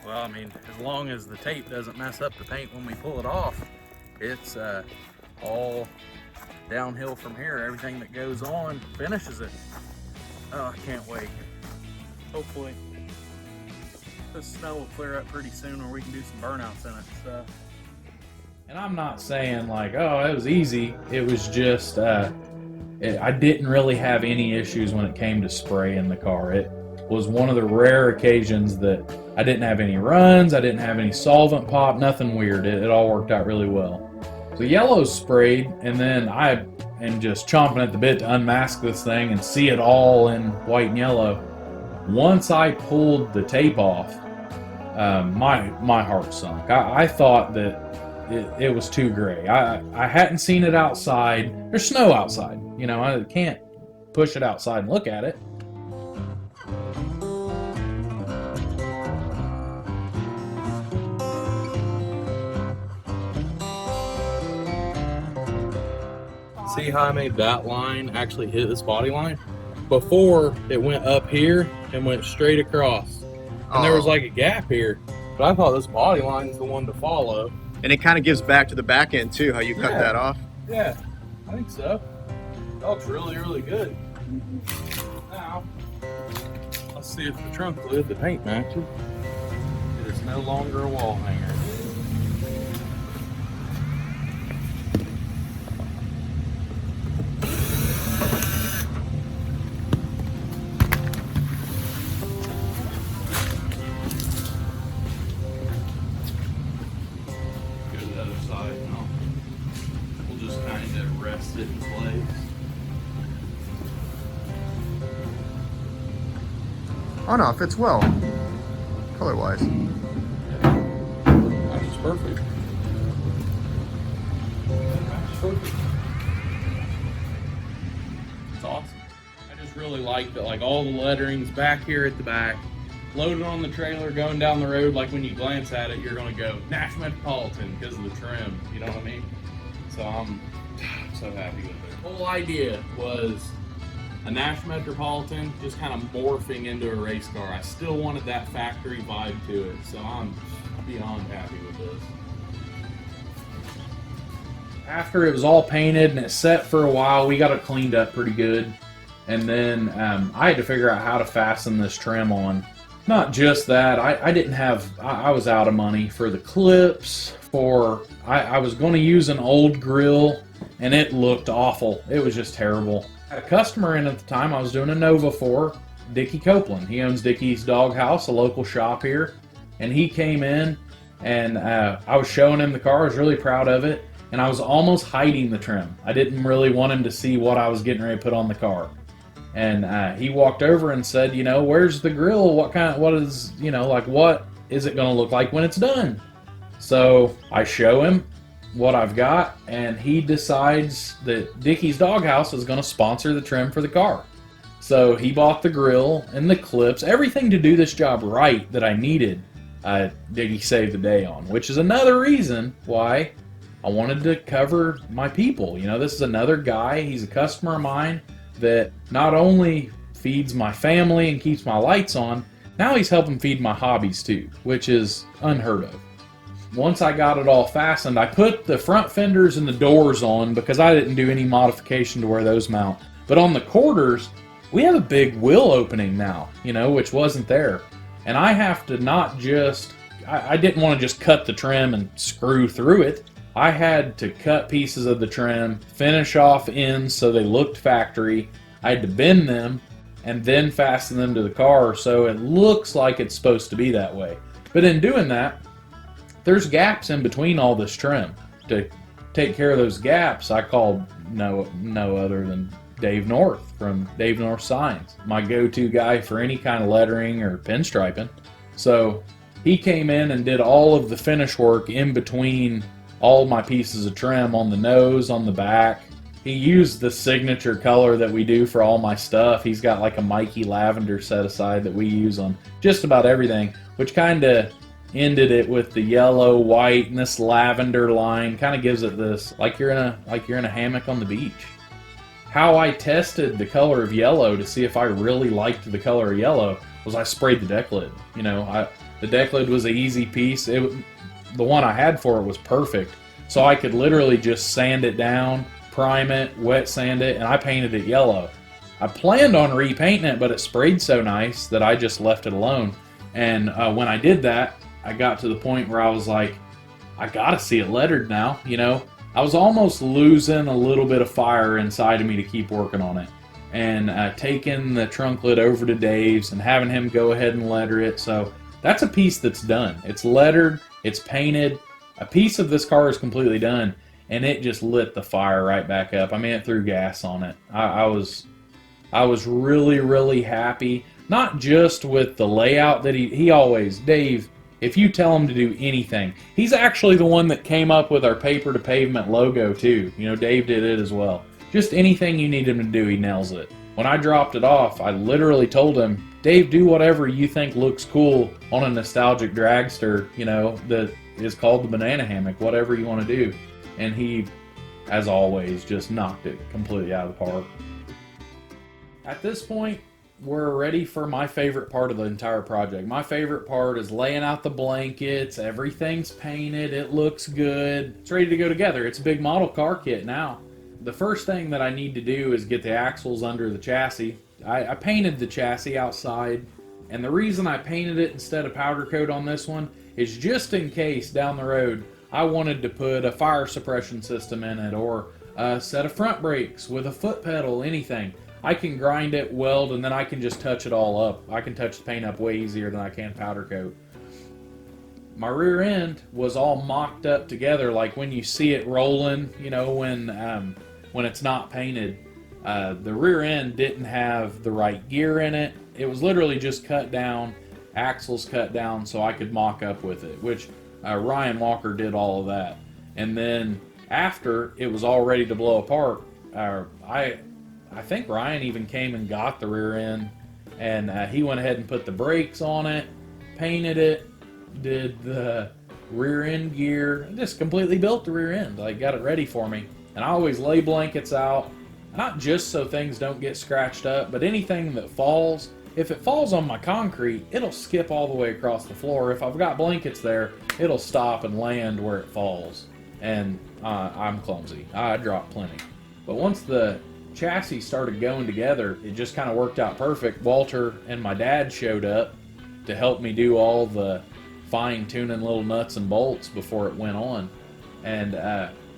Well, I mean, as long as the tape doesn't mess up the paint when we pull it off, it's all downhill from here. Everything that goes on finishes it. Oh, I can't wait. Hopefully the snow will clear up pretty soon, or we can do some burnouts in it. So. And I'm not saying like, oh, it was easy. It was just, I didn't really have any issues when it came to spraying the car. It was one of the rare occasions that I didn't have any runs, I didn't have any solvent pop, nothing weird. It all worked out really well. So yellow's sprayed, and then I am just chomping at the bit to unmask this thing and see it all in white and yellow. Once I pulled the tape off, my heart sunk. I thought that it was too gray. I hadn't seen it outside. There's snow outside. You know, I can't push it outside and look at it. See how I made that line actually hit this body line? Before, it went up here and went straight across. And there was like a gap here. But I thought this body line is the one to follow. And it kind of gives back to the back end too, how you cut that off. Yeah, I think so. That looks really, really good. Now, let's see if the trunk lid, the paint matches. It is no longer a wall hanger. It in place. Oh no, it fits well, color-wise. That's perfect. It's awesome. I just really like that, like all the lettering's back here at the back, loaded on the trailer, going down the road. Like when you glance at it, you're gonna go NASH Metropolitan because of the trim. You know what I mean? So I'm so happy with it. The whole idea was a NASH Metropolitan just kind of morphing into a race car. I still wanted that factory vibe to it, so I'm beyond happy with this. After it was all painted and it set for a while, we got it cleaned up pretty good. And then I had to figure out how to fasten this trim on. Not just that, I was out of money for the clips, I was going to use an old grill, and it looked awful. It was just terrible. I had a customer in at the time I was doing a Nova for, Dickie Copeland. He owns Dickie's Doghouse, a local shop here. And he came in, and I was showing him the car. I was really proud of it. And I was almost hiding the trim. I didn't really want him to see what I was getting ready to put on the car. And he walked over and said, you know, where's the grill? What is it going to look like when it's done? So I show him, what I've got, and he decides that Dickie's Doghouse is going to sponsor the trim for the car. So he bought the grill and the clips, everything to do this job right that I needed. Dickie saved the day on, which is another reason why I wanted to cover my people. You know, this is another guy, he's a customer of mine that not only feeds my family and keeps my lights on, now he's helping feed my hobbies too, which is unheard of. Once I got it all fastened, I put the front fenders and the doors on because I didn't do any modification to where those mount. But on the quarters, we have a big wheel opening now, you know, which wasn't there. And I have to not just, I didn't want to just cut the trim and screw through it. I had to cut pieces of the trim, finish off ends so they looked factory. I had to bend them and then fasten them to the car so it looks like it's supposed to be that way. But in doing that, there's gaps in between all this trim. To take care of those gaps, I called no other than Dave North from Dave North Signs, my go-to guy for any kind of lettering or pinstriping. So he came in and did all of the finish work in between all my pieces of trim on the nose, on the back. He used the signature color that we do for all my stuff. He's got like a Mikey lavender set aside that we use on just about everything, which kind of ended it with the yellow, white, and this lavender line. Kind of gives it this like you're in a hammock on the beach. How I tested the color of yellow to see if I really liked the color of yellow was I sprayed the deck lid. You know, the deck lid was an easy piece. The one I had for it was perfect. So I could literally just sand it down, prime it, wet sand it, and I painted it yellow. I planned on repainting it, but it sprayed so nice that I just left it alone. And when I did that, I got to the point where I was like, I gotta see it lettered now, you know? I was almost losing a little bit of fire inside of me to keep working on it. And taking the trunk lid over to Dave's and having him go ahead and letter it. So that's a piece that's done. It's lettered, it's painted. A piece of this car is completely done, and it just lit the fire right back up. I mean, it threw gas on it. I was really, really happy. Not just with the layout that he always, Dave, if you tell him to do anything, he's actually the one that came up with our paper to pavement logo too. You know, Dave did it as well. Just anything you need him to do, he nails it. When I dropped it off, I literally told him, Dave, do whatever you think looks cool on a nostalgic dragster, you know, that is called the banana hammock, whatever you want to do. And he, as always, just knocked it completely out of the park. At this point, we're ready for my favorite part of the entire project. My favorite part is laying out the blankets. Everything's painted. It looks good. It's ready to go together. It's a big model car kit now. The first thing that I need to do is get the axles under the chassis. I painted the chassis outside, and the reason I painted it instead of powder coat on this one is just in case down the road I wanted to put a fire suppression system in it, or a set of front brakes with a foot pedal, anything. I can grind it, weld, and then I can just touch it all up. I can touch the paint up way easier than I can powder coat. My rear end was all mocked up together, like when you see it rolling, you know, when it's not painted. The rear end didn't have the right gear in it. It was literally just cut down, axles cut down so I could mock up with it, which Ryan Walker did all of that. And then after it was all ready to blow apart, I think Ryan even came and got the rear end, and he went ahead and put the brakes on it, painted it, did the rear end gear, and just completely built the rear end. Like, got it ready for me. And I always lay blankets out, not just so things don't get scratched up, but anything that falls. If it falls on my concrete, it'll skip all the way across the floor. If I've got blankets there, it'll stop and land where it falls. And I'm clumsy. I drop plenty. But once the chassis started going together, it just kind of worked out perfect. Walter and my dad showed up to help me do all the fine-tuning little nuts and bolts before it went on. And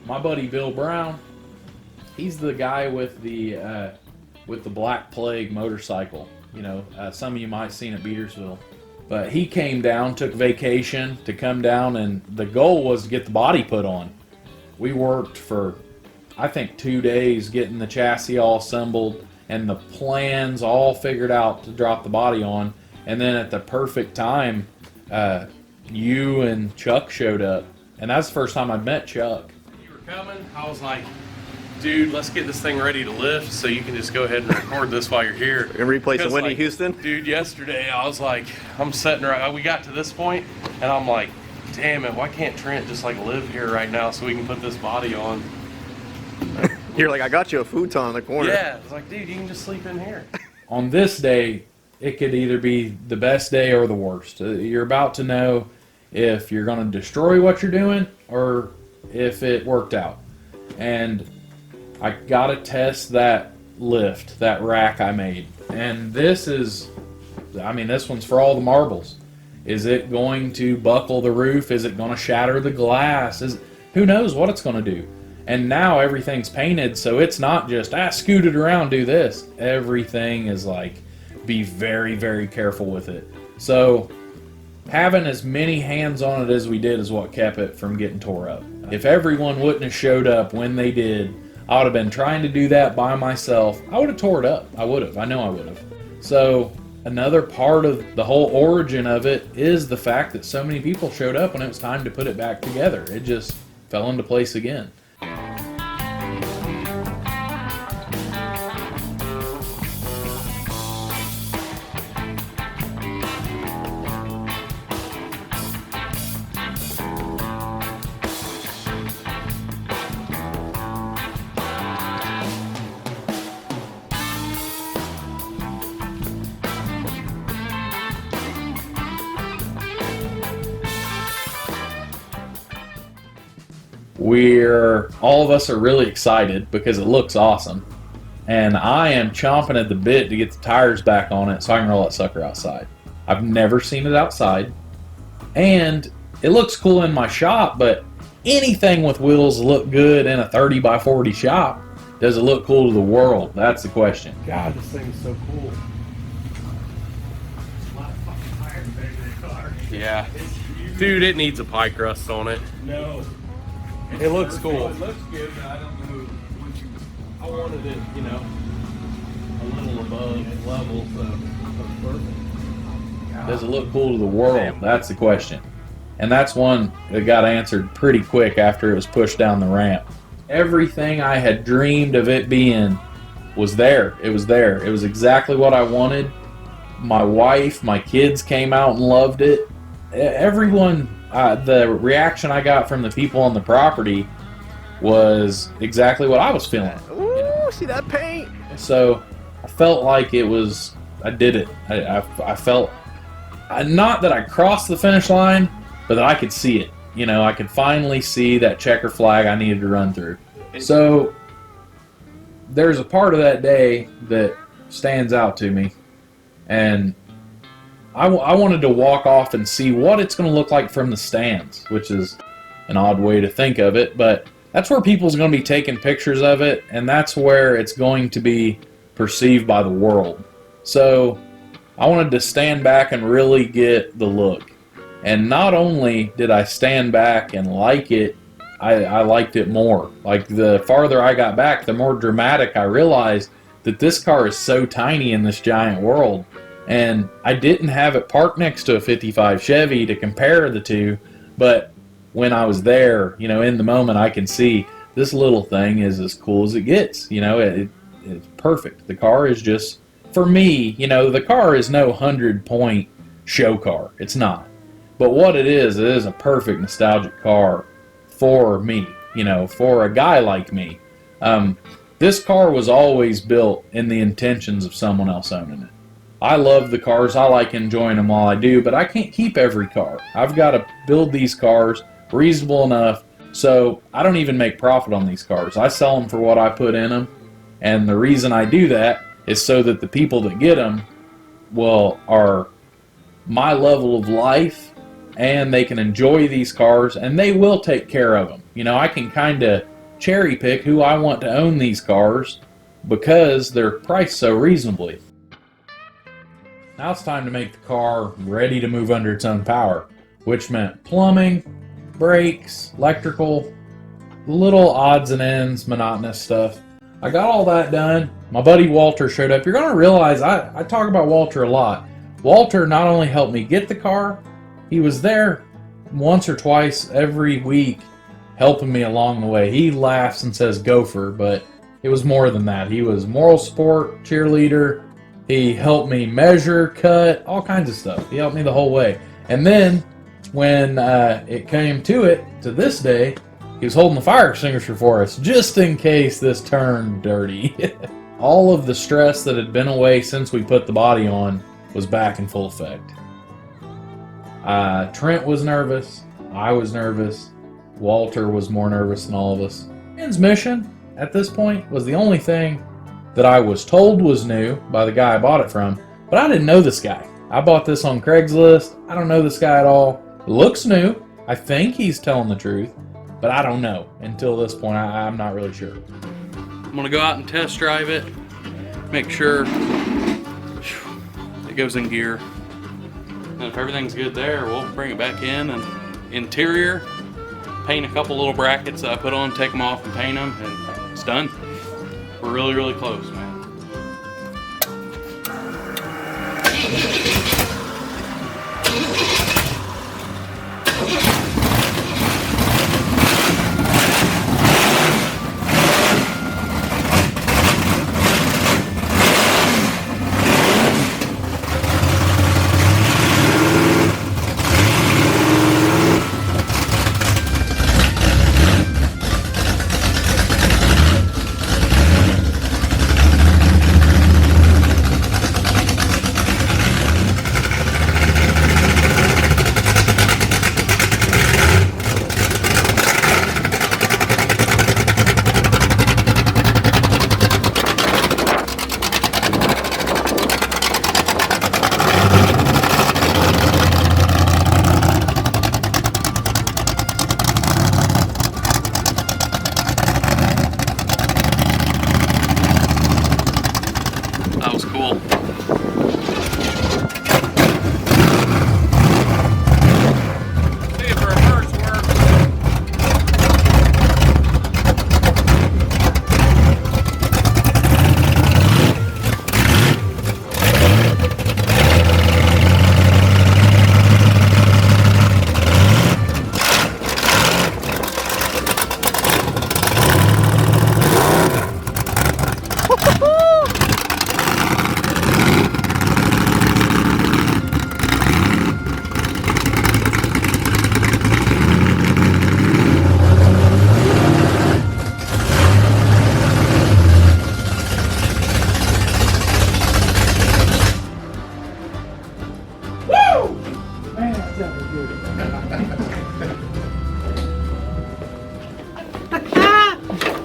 my buddy Bill Brown, he's the guy with the Black Plague motorcycle. You know, some of you might have seen at Beatersville. But he came down, took vacation to come down, and the goal was to get the body put on. We worked for, I think, 2 days getting the chassis all assembled and the plans all figured out to drop the body on. And then at the perfect time, you and Chuck showed up. And that's the first time I'd met Chuck. coming, I was like, dude, let's get this thing ready to lift so you can just go ahead and record this while you're here. We're gonna replace the Whitney Houston? Dude, yesterday I was like, I'm sitting right, we got to this point, and I'm like, damn it, why can't Trent just like live here right now so we can put this body on? You're like, I got you a futon in the corner. Yeah, it's like, dude, you can just sleep in here. On this day, it could either be the best day or the worst. You're about to know if you're going to destroy what you're doing or if it worked out. And I got to test that lift, that rack I made. And this is, I mean, this one's for all the marbles. Is it going to buckle the roof? Is it going to shatter the glass? Who knows what it's going to do? And now everything's painted, so it's not just, scoot it around, do this. Everything is like, be very, very careful with it. So having as many hands on it as we did is what kept it from getting tore up. If everyone wouldn't have showed up when they did, I would have been trying to do that by myself. I would have tore it up. I would have. I know I would have. So another part of the whole origin of it is the fact that so many people showed up when it was time to put it back together. It just fell into place again. All of us are really excited because it looks awesome, and I am chomping at the bit to get the tires back on it so I can roll that sucker outside. I've never seen it outside, and it looks cool in my shop, but anything with wheels look good in a 30 by 40 shop. Does it look cool to the world? That's the question. God, this thing is so cool. Yeah. Dude, it needs a pike rust on it. No. It looks cool. It looks good, but I don't know what you... I wanted it, you know, a little above level, so perfect. Does it look cool to the world? That's the question. And that's one that got answered pretty quick after it was pushed down the ramp. Everything I had dreamed of it being was there. It was there. It was exactly what I wanted. My wife, my kids came out and loved it. Everyone... the reaction I got from the people on the property was exactly what I was feeling. Ooh, see that paint? So I felt like it was, I did it. I felt, not that I crossed the finish line, but that I could see it. You know, I could finally see that checker flag I needed to run through. So there's a part of that day that stands out to me, and I wanted to walk off and see what it's going to look like from the stands, which is an odd way to think of it, but that's where people's going to be taking pictures of it, and that's where it's going to be perceived by the world. So I wanted to stand back and really get the look. And not only did I stand back and like it, I liked it more. Like, the farther I got back, the more dramatic I realized that this car is so tiny in this giant world. And I didn't have it parked next to a 55 Chevy to compare the two, but when I was there, you know, in the moment, I can see this little thing is as cool as it gets. You know, it's perfect. The car is just, for me, you know, the car is no 100-point show car. It's not. But what it is a perfect nostalgic car for me, you know, for a guy like me. This car was always built in the intentions of someone else owning it. I love the cars. I like enjoying them while I do, but I can't keep every car. I've got to build these cars reasonable enough so I don't even make profit on these cars. I sell them for what I put in them, and the reason I do that is so that the people that get them, well, are my level of life, and they can enjoy these cars, and they will take care of them. You know, I can kind of cherry pick who I want to own these cars because they're priced so reasonably. Now it's time to make the car ready to move under its own power, which meant plumbing, brakes, electrical, little odds and ends, monotonous stuff. I got all that done. My buddy Walter showed up. You're going to realize I talk about Walter a lot. Walter not only helped me get the car, he was there once or twice every week helping me along the way. He laughs and says gopher, but it was more than that. He was moral support, cheerleader. He helped me measure, cut, all kinds of stuff. He helped me the whole way. And then when it came to this day, he was holding the fire extinguisher for us, just in case this turned dirty. All of the stress that had been away since we put the body on was back in full effect. Trent was nervous. I was nervous. Walter was more nervous than all of us. Transmission, at this point, was the only thing that I was told was new by the guy I bought it from, but I didn't know this guy. I bought this on Craigslist. I don't know this guy at all. It looks new. I think he's telling the truth, but I don't know. Until this point, I'm not really sure. I'm gonna go out and test drive it, make sure it goes in gear. And if everything's good there, we'll bring it back in and interior, paint a couple little brackets that I put on, take them off and paint them, and it's done. We're really, really close, man.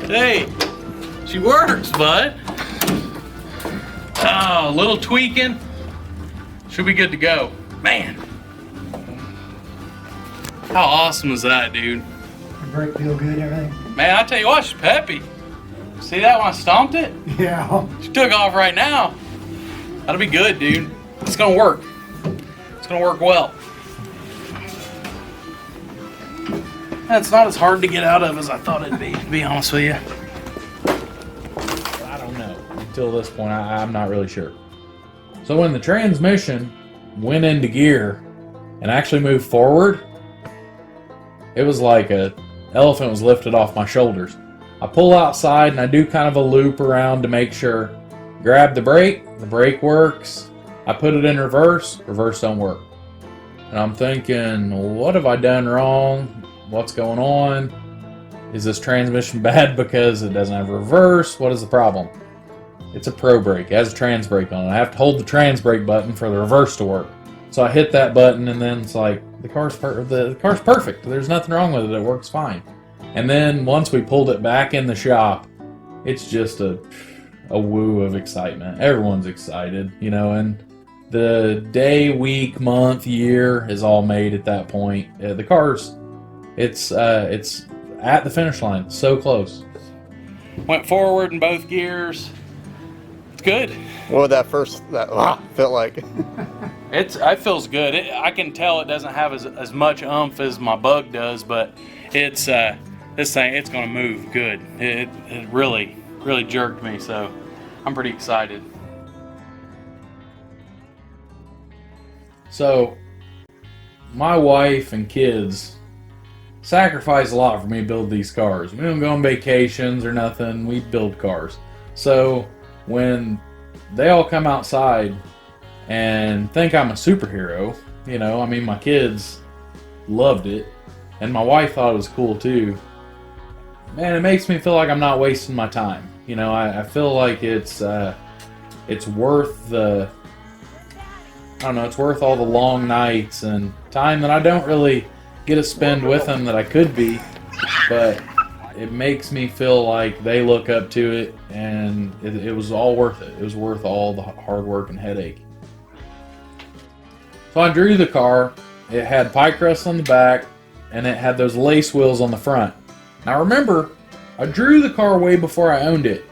Hey, she works, bud. Oh, a little tweaking. Should be good to go. Man. How awesome is that, dude? The brake feel good, everything? Man, I tell you what, she's peppy. See that when I stomped it? Yeah. She took off right now. That'll be good, dude. It's gonna work. It's gonna work well. It's not as hard to get out of as I thought it'd be, to be honest with you. I don't know. Until this point, I'm not really sure. So when the transmission went into gear and actually moved forward, it was like an elephant was lifted off my shoulders. I pull outside and I do kind of a loop around to make sure. Grab the brake works. I put it in reverse don't work. And I'm thinking, what have I done wrong? What's going on? Is this transmission bad because it doesn't have reverse? What is the problem? It's a pro brake. It has a trans brake on it. I have to hold the trans brake button for the reverse to work. So I hit that button and then it's like, the car's perfect. There's nothing wrong with it. It works fine. And then once we pulled it back in the shop, it's just a woo of excitement. Everyone's excited, you know, and the day, week, month, year is all made at that point. The car's, it's at the finish line, so close. Went forward in both gears. It's good. What would that felt like? It feels good. I can tell it doesn't have as much oomph as my Bug does, but it's this thing, it's gonna move good. It really jerked me, so I'm pretty excited. So my wife and kids sacrifice a lot for me to build these cars. We don't go on vacations or nothing. We build cars. So when they all come outside and think I'm a superhero, you know, I mean, my kids loved it, and my wife thought it was cool too. Man, it makes me feel like I'm not wasting my time. You know, I feel like it's worth the, I don't know, it's worth all the long nights and time that I don't really get to spend with them that I could be, but it makes me feel like they look up to it, and it was all worth it. It was worth all the hard work and headache. So I drew the car. It had pie crust on the back, and it had those lace wheels on the front. Now remember, I drew the car way before I owned it,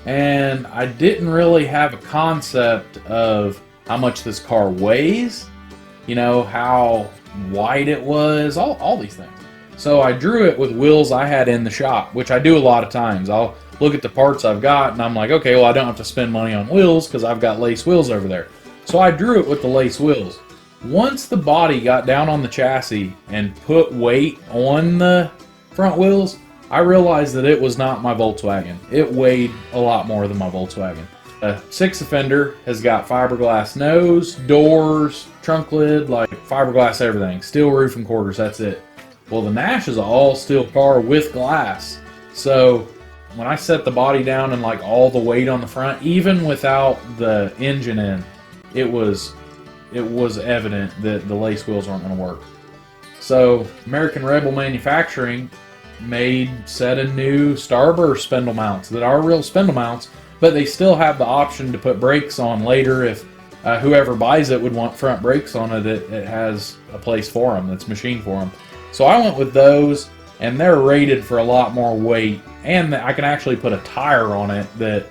and I didn't really have a concept of how much this car weighs, you know, how wide it was, all these things. So I drew it with wheels I had in the shop, which I do a lot of times. I'll look at the parts I've got, and I'm like, okay, well, I don't have to spend money on wheels because I've got lace wheels over there. So I drew it with the lace wheels. Once the body got down on the chassis and put weight on the front wheels, I realized that it was not my Volkswagen. It weighed a lot more than my Volkswagen. A 6-fender has got fiberglass nose, doors, trunk lid, like fiberglass everything. Steel roof and quarters, that's it. Well, the NASH is an all-steel car with glass. So when I set the body down and like all the weight on the front, even without the engine in, it was evident that the lace wheels weren't going to work. So American Rebel Manufacturing set a new Starburst spindle mounts that are real spindle mounts, but they still have the option to put brakes on later if whoever buys it would want front brakes on it. It has a place for them that's machined for them. So I went with those, and they're rated for a lot more weight, and I can actually put a tire on it that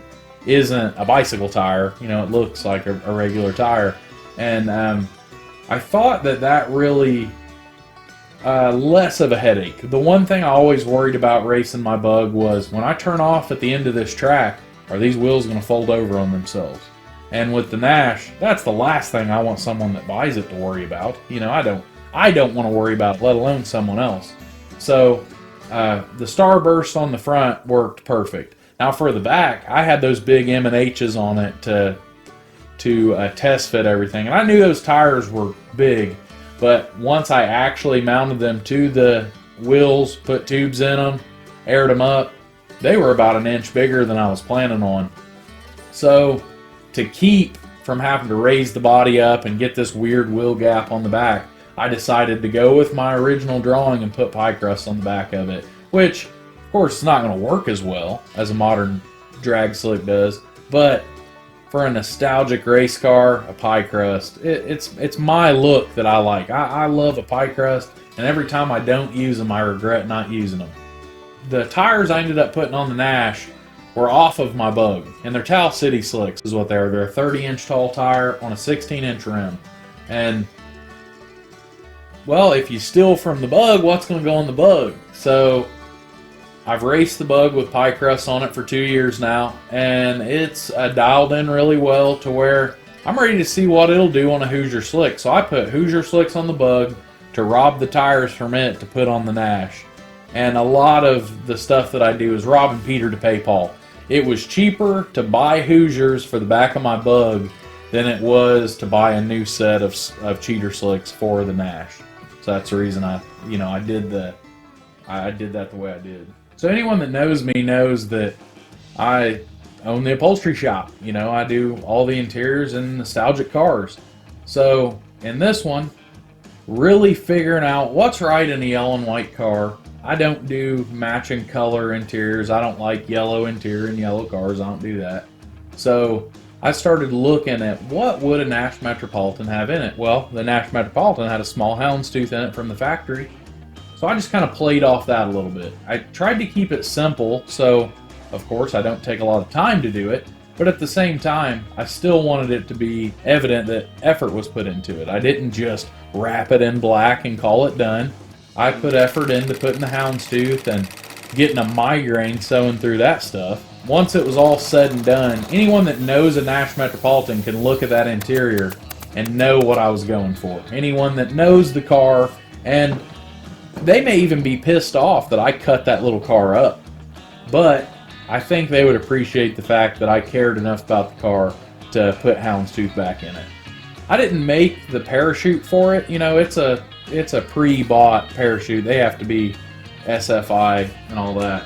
isn't a bicycle tire. You know, it looks like a regular tire. And I thought that really less of a headache. The one thing I always worried about racing my Bug was when I turn off at the end of this track, are these wheels going to fold over on themselves? And with the NASH, that's the last thing I want someone that buys it to worry about. You know, I don't want to worry about it, let alone someone else. So the Starburst on the front worked perfect. Now for the back, I had those big M&H's on it to test fit everything. And I knew those tires were big, but once I actually mounted them to the wheels, put tubes in them, aired them up, they were about an inch bigger than I was planning on. So to keep from having to raise the body up and get this weird wheel gap on the back, I decided to go with my original drawing and put pie crust on the back of it, which of course is not going to work as well as a modern drag slick does, but for a nostalgic race car, a pie crust, it's my look that I like. I love a pie crust, and every time I don't use them, I regret not using them. The tires I ended up putting on the NASH were off of my Bug, and they're Towel City Slicks is what they are. They're a 30-inch tall tire on a 16-inch rim. And, well, if you steal from the Bug, what's going to go on the Bug? So I've raced the Bug with pie crust on it for 2 years now, and it's dialed in really well to where I'm ready to see what it'll do on a Hoosier Slick. So I put Hoosier Slicks on the Bug to rob the tires from it to put on the NASH. And a lot of the stuff that I do is robbing Peter to pay Paul. It was cheaper to buy Hoosiers for the back of my Bug than it was to buy a new set of cheater slicks for the NASH. So that's the reason I did that the way I did. So anyone that knows me knows that I own the upholstery shop. You know, I do all the interiors and nostalgic cars. So in this one, really figuring out what's right in a yellow and white car. I don't do matching color interiors. I don't like yellow interior in yellow cars. I don't do that. So I started looking at what would a NASH Metropolitan have in it. Well, the NASH Metropolitan had a small houndstooth in it from the factory. So I just kind of played off that a little bit. I tried to keep it simple, so of course I don't take a lot of time to do it, but at the same time, I still wanted it to be evident that effort was put into it. I didn't just wrap it in black and call it done. I put effort into putting the houndstooth and getting a migraine sewing through that stuff. Once it was all said and done, anyone that knows a NASH Metropolitan can look at that interior and know what I was going for. Anyone that knows the car and they may even be pissed off that I cut that little car up. But I think they would appreciate the fact that I cared enough about the car to put Houndstooth back in it. I didn't make the parachute for it. You know, it's a pre-bought parachute. They have to be SFI and all that.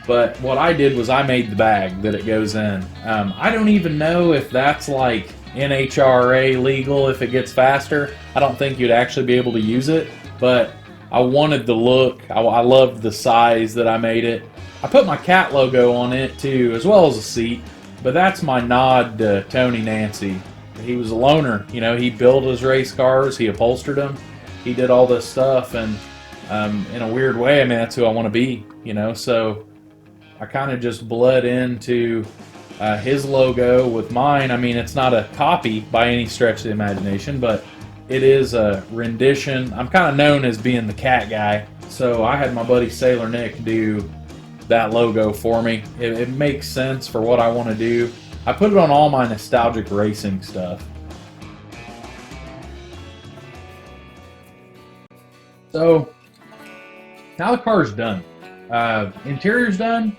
But what I did was I made the bag that it goes in. I don't even know if that's like NHRA legal if it gets faster. I don't think you'd actually be able to use it, but I wanted the look. I loved the size that I made it. I put my cat logo on it too, as well as a seat, but that's my nod to Tony Nancy. He was a loner, you know, he built his race cars, he upholstered them, he did all this stuff, and in a weird way, I mean, that's who I want to be, you know, so I kind of just bled into his logo with mine. I mean, it's not a copy by any stretch of the imagination, but it is a rendition. I'm kind of known as being the cat guy, so I had my buddy Sailor Nick do that logo for me. It makes sense for what I want to do. I put it on all my nostalgic racing stuff. So now the car's done. Interior's done.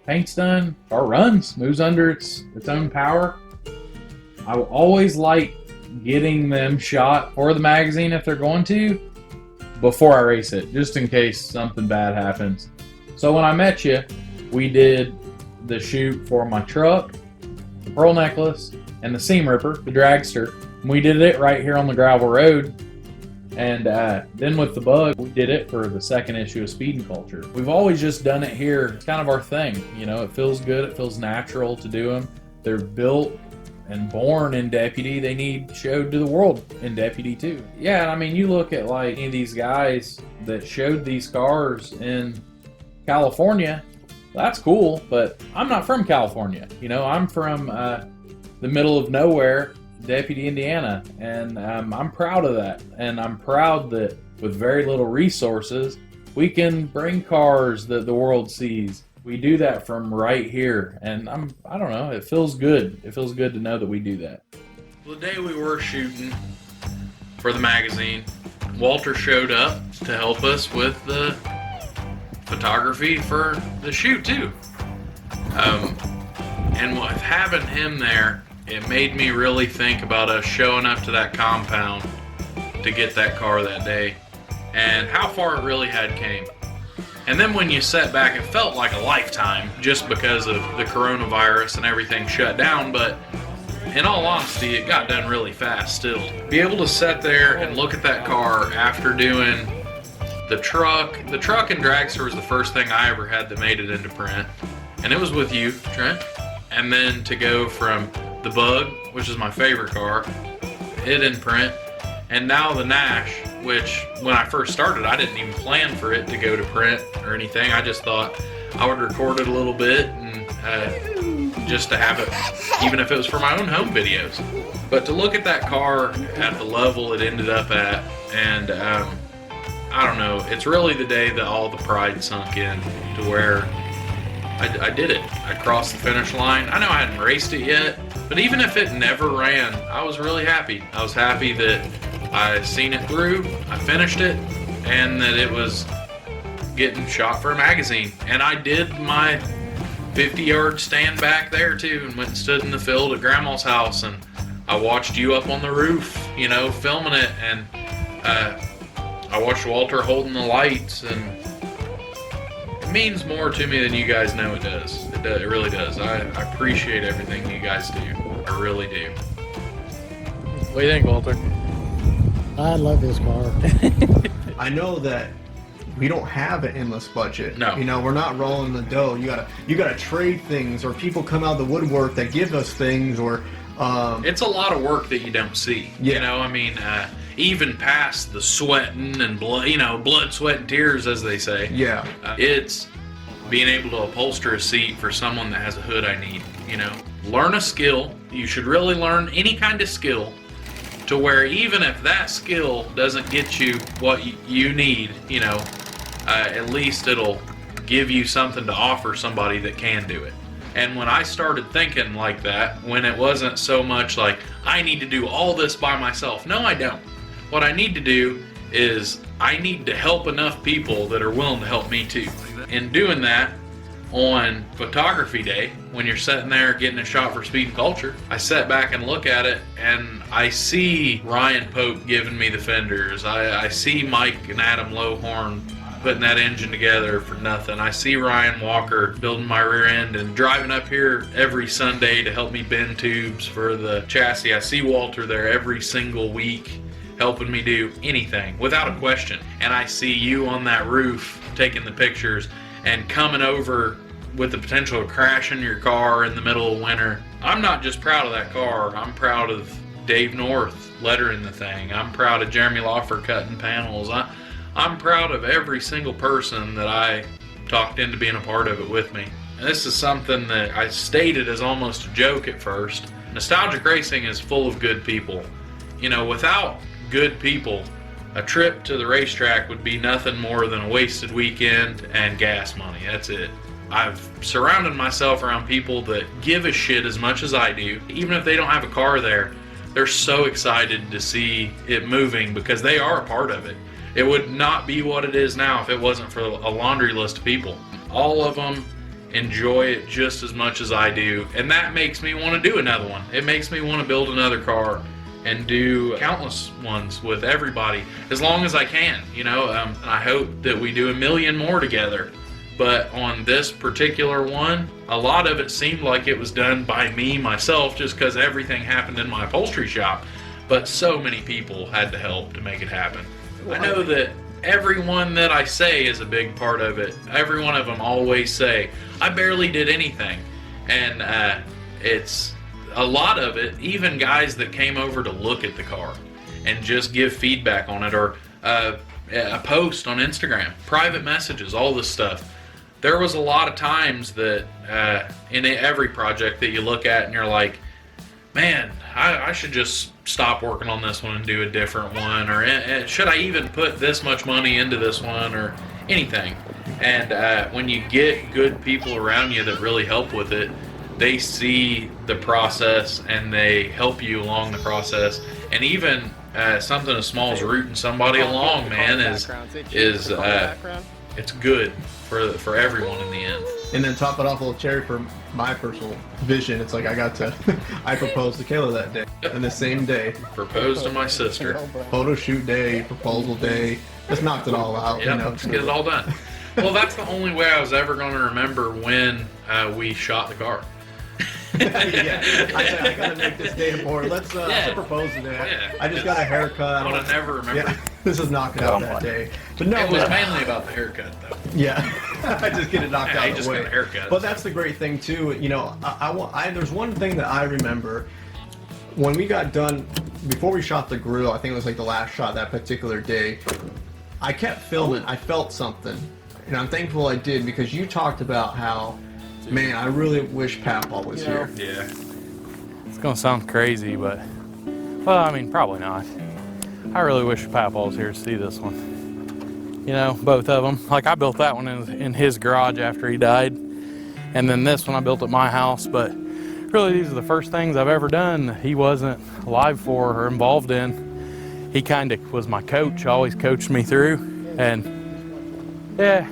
Paint's done. Car runs. Moves under its own power. I always like getting them shot for the magazine if they're going to before I race it, just in case something bad happens. So when I met you, we did the shoot for my truck, the pearl necklace, and the seam ripper, the dragster. And we did it right here on the gravel road. And then with the bug, we did it for the second issue of Speed and Culture. We've always just done it here. It's kind of our thing. You know, it feels good. It feels natural to do them. They're built and born in Deputy. They need showed to the world in Deputy too. Yeah, I mean, you look at like any of these guys that showed these cars in California, that's cool, but I'm not from California. You know, I'm from the middle of nowhere, Deputy, Indiana, and I'm proud of that. And I'm proud that with very little resources, we can bring cars that the world sees. We do that from right here, and I don't know, it feels good. It feels good to know that we do that. The day we were shooting for the magazine, Walter showed up to help us with the photography for the shoot too. And with having him there, it made me really think about us showing up to that compound to get that car that day and how far it really had came. And then when you sat back, it felt like a lifetime just because of the coronavirus and everything shut down, but in all honesty, it got done really fast still. Be able to sit there and look at that car after doing the truck and dragster was the first thing I ever had that made it into print, and it was with you, Trent. And then to go from the Bug, which is my favorite car, it in print, and now the NASH, which when I first started, I didn't even plan for it to go to print or anything. I just thought I would record it a little bit and just to have it, even if it was for my own home videos. But to look at that car at the level it ended up at, and I don't know, it's really the day that all the pride sunk in to where I did it. I crossed the finish line. I know I hadn't raced it yet, but even if it never ran, I was really happy. I was happy that I seen it through, I finished it, and that it was getting shot for a magazine. And I did my 50-yard stand back there too, and went and stood in the field at Grandma's house, and I watched you up on the roof, you know, filming it, and I watched Walter holding the lights, and it means more to me than you guys know it does. It really does. I appreciate everything you guys do. I really do. What do you think, Walter? I love this car. I know that we don't have an endless budget. No. You know, we're not rolling the dough. You gotta trade things, or people come out of the woodwork that give us things, or it's a lot of work that you don't see. Yeah. You know, I mean, even past the sweating and blood, you know, blood, sweat, and tears, as they say. Yeah. It's being able to upholster a seat for someone that has a hood I need. You know, learn a skill. You should really learn any kind of skill, to where even if that skill doesn't get you what you need, you know, at least it'll give you something to offer somebody that can do it. And when I started thinking like that, when it wasn't so much like, I need to do all this by myself. No, I don't. What I need to do is I need to help enough people that are willing to help me too. In doing that, on photography day, when you're sitting there getting a shot for Speed and Culture, I sat back and look at it, and I see Ryan Pope giving me the fenders. I see Mike and Adam Lowhorn putting that engine together for nothing. I see Ryan Walker building my rear end and driving up here every Sunday to help me bend tubes for the chassis. I see Walter there every single week helping me do anything without a question. And I see you on that roof taking the pictures and coming over with the potential of crashing your car in the middle of winter. I'm not just proud of that car, I'm proud of Dave North lettering the thing. I'm proud of Jeremy Lawfer cutting panels. I'm proud of every single person that I talked into being a part of it with me. And this is something that I stated as almost a joke at first. Nostalgic racing is full of good people. You know, without good people, a trip to the racetrack would be nothing more than a wasted weekend and gas money. That's it. I've surrounded myself around people that give a shit as much as I do. Even if they don't have a car there, they're so excited to see it moving because they are a part of it. It would not be what it is now if it wasn't for a laundry list of people. All of them enjoy it just as much as I do, and that makes me want to do another one. It makes me want to build another car and do countless ones with everybody as long as I can, you know. I hope that we do a million more together. But on this particular one, a lot of it seemed like it was done by me, myself, just because everything happened in my upholstery shop. But so many people had to help to make it happen. I know that everyone that I say is a big part of it. Every one of them always say, I barely did anything. And it's a lot of it, even guys that came over to look at the car and just give feedback on it, or a post on Instagram, private messages, all this stuff. There was a lot of times that in every project that you look at and you're like, man, I should just stop working on this one and do a different one, or should I even put this much money into this one, or anything. And when you get good people around you that really help with it, they see the process and they help you along the process. And even something as small as rooting somebody along, man, is it's good for everyone in the end. And then top it off a little cherry for my personal vision. It's like I proposed to Kayla that day. And the same day. Proposed to my sister. Photo shoot day, proposal day. Just knocked it all out. Yeah, let's get it all done. Well, that's the only way I was ever going to remember when we shot the car. Yeah, I gotta make this day important. Let's propose today. Yeah, I just got a haircut. I would have never remembered. Yeah, this is knocking out that day. But no, it was mainly about the haircut, though. Yeah, I just get it knocked out of the way. Got a haircut. But that's the great thing too. You know, there's one thing that I remember when we got done before we shot the grill. I think it was like the last shot that particular day. I kept filming. I felt something, and I'm thankful I did, because you talked about how, man, I really wish Papaw was here. Yeah. It's gonna sound crazy, but, well, I mean, probably not. I really wish Papaw was here to see this one. You know, both of them. Like, I built that one in his garage after he died, and then this one I built at my house. But really, these are the first things I've ever done that he wasn't alive for or involved in. He kind of was my coach, always coached me through, and yeah,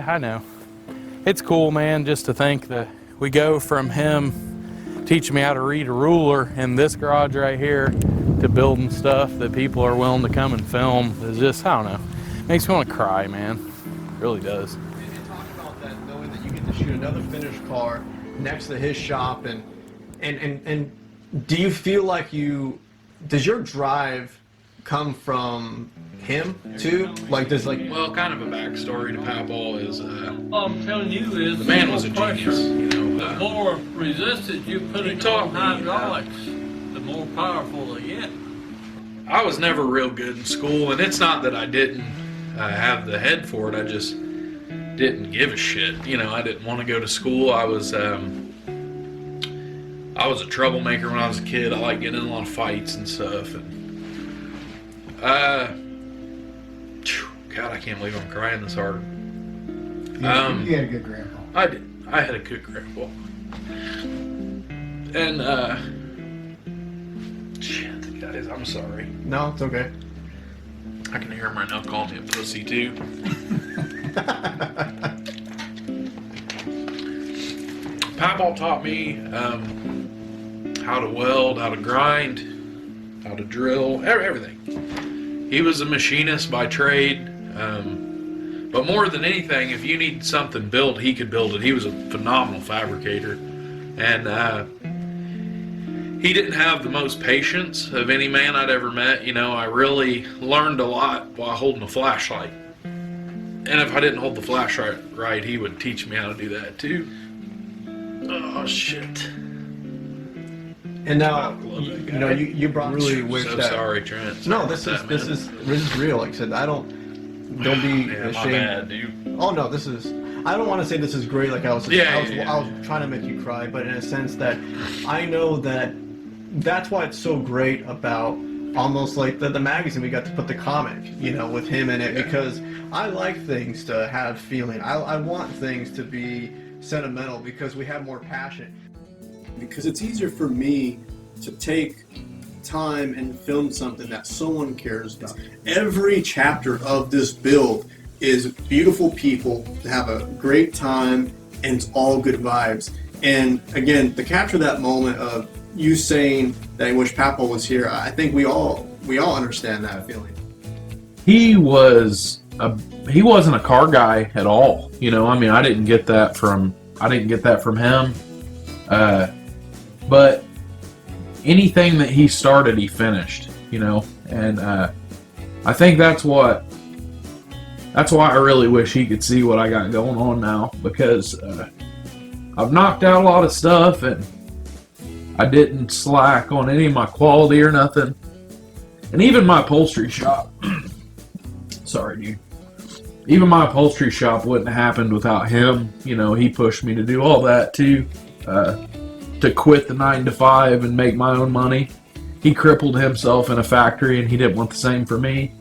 I know. It's cool, man, just to think that we go from him teaching me how to read a ruler in this garage right here to building stuff that people are willing to come and film. It's just, I don't know, makes me want to cry, man. It really does. And talk about that, knowing that you get to shoot another finished car next to his shop, and do you feel like does your drive come from him too? Like, there's like, well, kind of a backstory to Papaw is I'm telling you is the man was a genius. You know, the more resistance you put into hydraulics, the more powerful they get. I was never real good in school, and it's not that I didn't have the head for it. I just didn't give a shit. You know, I didn't want to go to school. I was a troublemaker when I was a kid. I like getting in a lot of fights and stuff. And God, I can't believe I'm crying this hard. You had a good grandpa. I did. I had a good grandpa. And shit, guys, I'm sorry. No, it's okay. I can hear him right now calling me a pussy too. Papaw taught me how to weld, how to grind, how to drill, everything. He was a machinist by trade, but more than anything, if you need something built, he could build it. He was a phenomenal fabricator, and he didn't have the most patience of any man I'd ever met. You know, I really learned a lot while holding a flashlight. And if I didn't hold the flashlight right, he would teach me how to do that too. Oh shit! And now, you brought really wish so that. Sorry, Trent. No, this is real. Like I said, don't be yeah, ashamed. my bad, dude. Oh no, this is. I don't want to say this is great. Like I was trying to make you cry, but in a sense that I know that's why it's so great about almost like the magazine. We got to put the comic, with him in it, because I like things to have feeling. I want things to be sentimental because we have more passion. Because it's easier for me to take time and film something that someone cares about. Every chapter of this build is beautiful people to have a great time, and it's all good vibes. And again, to capture that moment of you saying that you wish Papa was here, I think we all understand that feeling. He wasn't a car guy at all. I didn't get that from him. But anything that he started, he finished, and I think that's why I really wish he could see what I got going on now, because I've knocked out a lot of stuff, and I didn't slack on any of my quality or nothing. And even my upholstery shop, sorry dude, even my upholstery shop wouldn't have happened without him. He pushed me to do all that too, to quit the 9-to-5 and make my own money. He crippled himself in a factory, and he didn't want the same for me.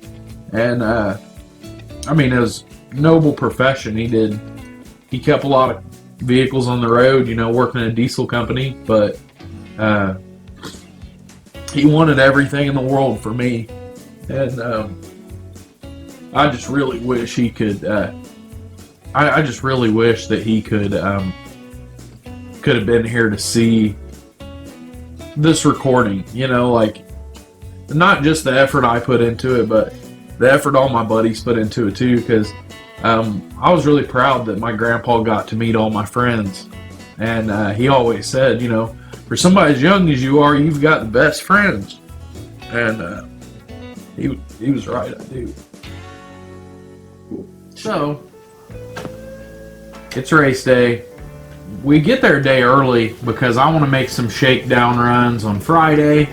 And it was a noble profession. He kept a lot of vehicles on the road, working in a diesel company, but he wanted everything in the world for me. And I just really wish he could I just really wish that he could have been here to see this recording, not just the effort I put into it, but the effort all my buddies put into it too, because I was really proud that my grandpa got to meet all my friends. And he always said, for somebody as young as you are, you've got the best friends. And he was right, I do. So, it's race day. We get there a day early because I want to make some shakedown runs on Friday,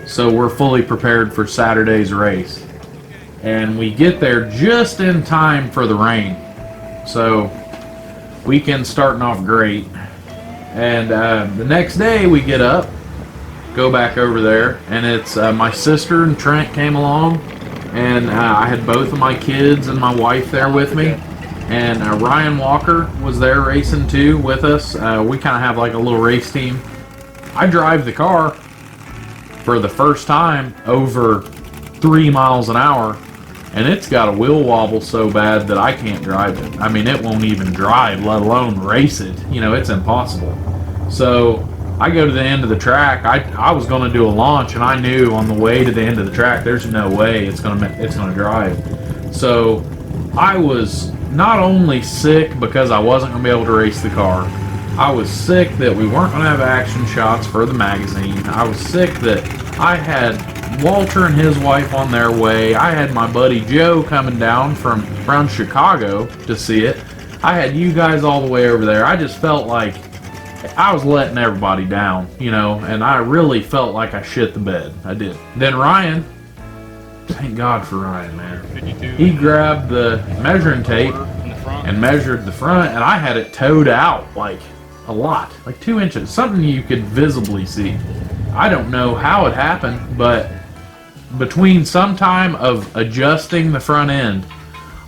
so we're fully prepared for Saturday's race. And we get there just in time for the rain, so weekend starting off great. And the next day we get up, go back over there, and it's my sister and Trent came along, and I had both of my kids and my wife there with me. And Ryan Walker was there racing too with us. We kind of have like a little race team. I drive the car for the first time over 3 miles an hour, and it's got a wheel wobble so bad that I can't drive it. It won't even drive, let alone race it. It's impossible. So I go to the end of the track. I was going to do a launch, and I knew on the way to the end of the track, there's no way it's going to drive. So I was not only sick because I wasn't going to be able to race the car, I was sick that we weren't going to have action shots for the magazine. I was sick that I had Walter and his wife on their way. I had my buddy Joe coming down from around Chicago to see it. I had you guys all the way over there. I just felt like I was letting everybody down, and I really felt like I shit the bed. I did. Then Ryan, thank God for Ryan, man. He grabbed the measuring tape and measured the front, and I had it towed out like a lot, like 2 inches, something you could visibly see. I don't know how it happened, but between some time of adjusting the front end,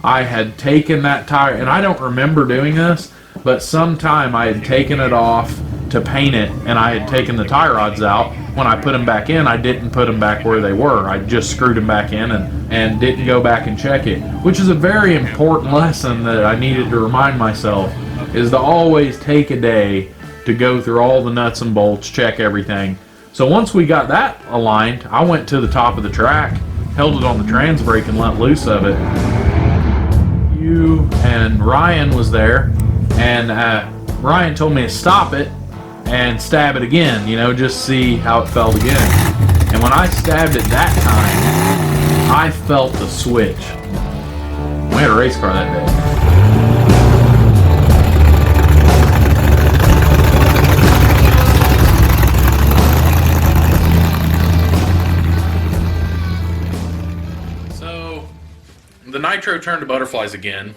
I had taken that tire, and I don't remember doing this, but sometime I had taken it off to paint it, and I had taken the tie rods out, when I put them back in, I didn't put them back where they were. I just screwed them back in and didn't go back and check it, which is a very important lesson that I needed to remind myself, is to always take a day to go through all the nuts and bolts, check everything. So once we got that aligned, I went to the top of the track, held it on the trans brake and let loose of it. You and Ryan was there, and Ryan told me to stop it and stab it again, you know, just see how it felt again. And when I stabbed it that time, I felt the switch. We had a race car that day. So, the nitro turned to butterflies again.